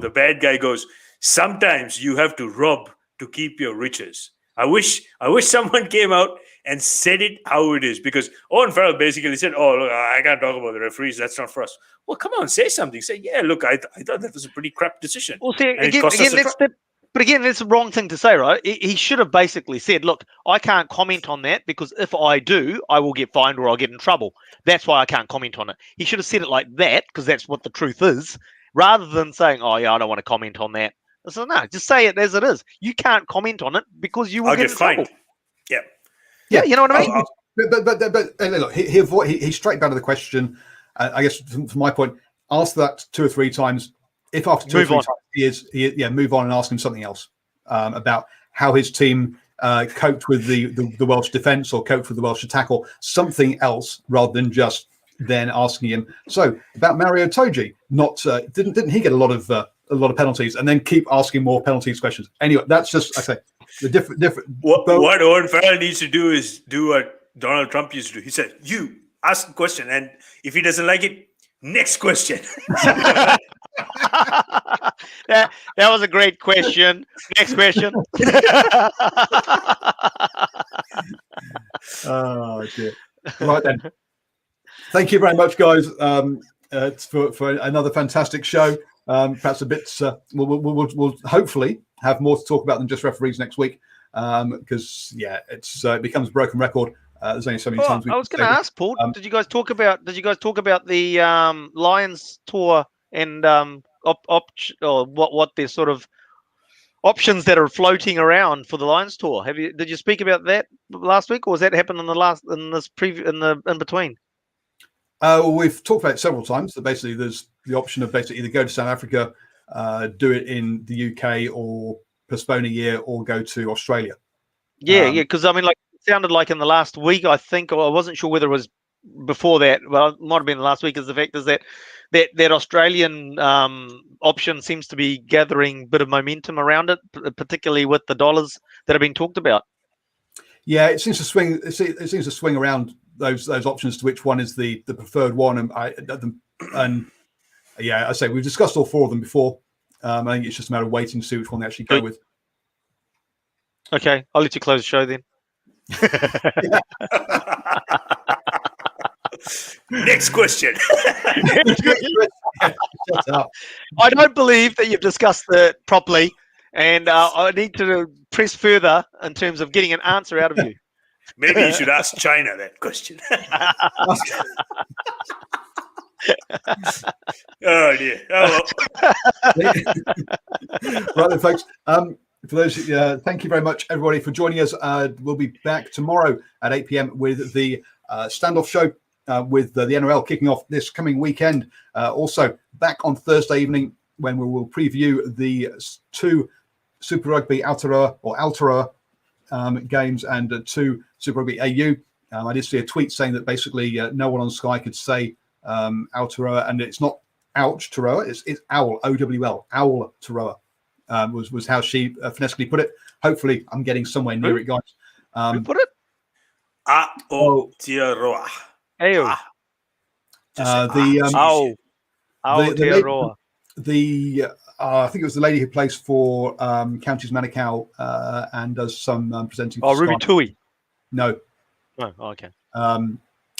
the bad guy, goes, sometimes you have to rob to keep your riches. I wish someone came out and said it how it is, because Owen Farrell basically said, oh, look, I can't talk about the referees. That's not for us. Well, come on, say something. Say, yeah, look, I thought that was a pretty crap decision. Well, see, again, that's the wrong thing to say, right? He should have basically said, look, I can't comment on that because if I do, I will get fined or I'll get in trouble. That's why I can't comment on it. He should have said it like that because that's what the truth is, rather than saying, oh, yeah, I don't want to comment on that. So no, just say it as it is. You can't comment on it because you will get in trouble. Yeah, you know what I mean? But look, he straight down to the question. I guess from my point, ask that 2 or 3 times. If after 2 or 3 times he move on and ask him something else about how his team coped with the Welsh defence or coped with the Welsh attack or something else, rather than just then asking him. So about Mario Toji, didn't he get a lot of penalties, and then keep asking more penalties questions. Anyway, that's just, I say, the different. What Owen Farrell needs to do is do what Donald Trump used to do. He said, "You ask a question, and if he doesn't like it, next question." that was a great question. Next question. Oh dear. Right then. Thank you very much, guys, for another fantastic show. Perhaps a bit. We'll hopefully have more to talk about than just referees next week, because it becomes a broken record. There's only so many times. I was going to ask Paul. Did you guys talk about the Lions tour and what their sort of options that are floating around for the Lions tour? Did you speak about that last week, or was that happened in between? We've talked about it several times. So basically, there's the option of either go to South Africa, do it in the UK, or postpone a year, or go to Australia. Yeah, because I mean, like, it sounded like in the last week, I think, or I wasn't sure whether it was before that, but it might have been the last week. Is the fact is that Australian option seems to be gathering a bit of momentum around it, particularly with the dollars that have been talked about. Yeah, it seems to swing. It seems to swing around those options to which one is the preferred one, and I say we've discussed all 4 of them before. I think it's just a matter of waiting to see which one they actually go with. Okay, I'll let you close the show then. Next question. I don't believe that you've discussed it properly, and I need to press further in terms of getting an answer out of you. Maybe you should ask China that question. Oh dear. Oh well. Right then, folks. For those, thank you very much, everybody, for joining us. We'll be back tomorrow at 8 p.m. with the standoff show with the NRL kicking off this coming weekend. Also, back on Thursday evening when we will preview the 2 Super Rugby Aotearoa games and 2 Super Rugby AU. I did see a tweet saying that basically no one on Sky could say Aotearoa, and it's not Aotearoa, it's Owl, O-W-L, Aotearoa. Was how she phonetically put it. Hopefully, I'm getting somewhere near it, guys. Who put it? Aotearoa. Ayo. Aotearoa. I think it was the lady who plays for Counties Manukau and does some presenting. Oh, Ruby Tui. No. Oh, okay.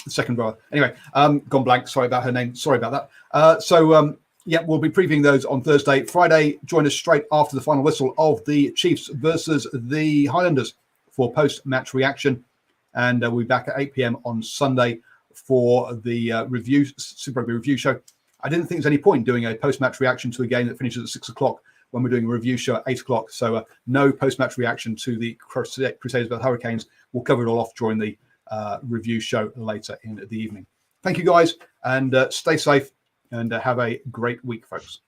Second rower. Anyway, gone blank. Sorry about her name. Sorry about that. Yeah, we'll be previewing those on Thursday. Friday, join us straight after the final whistle of the Chiefs versus the Highlanders for post-match reaction. And we'll be back at 8 p.m. on Sunday for the Super Rugby review show. I didn't think there's any point doing a post-match reaction to a game that finishes at 6 o'clock when we're doing a review show at 8 o'clock. So no post-match reaction to the Crusaders versus Hurricanes. We'll cover it all off during the review show later in the evening. Thank you, guys, and stay safe and have a great week, folks.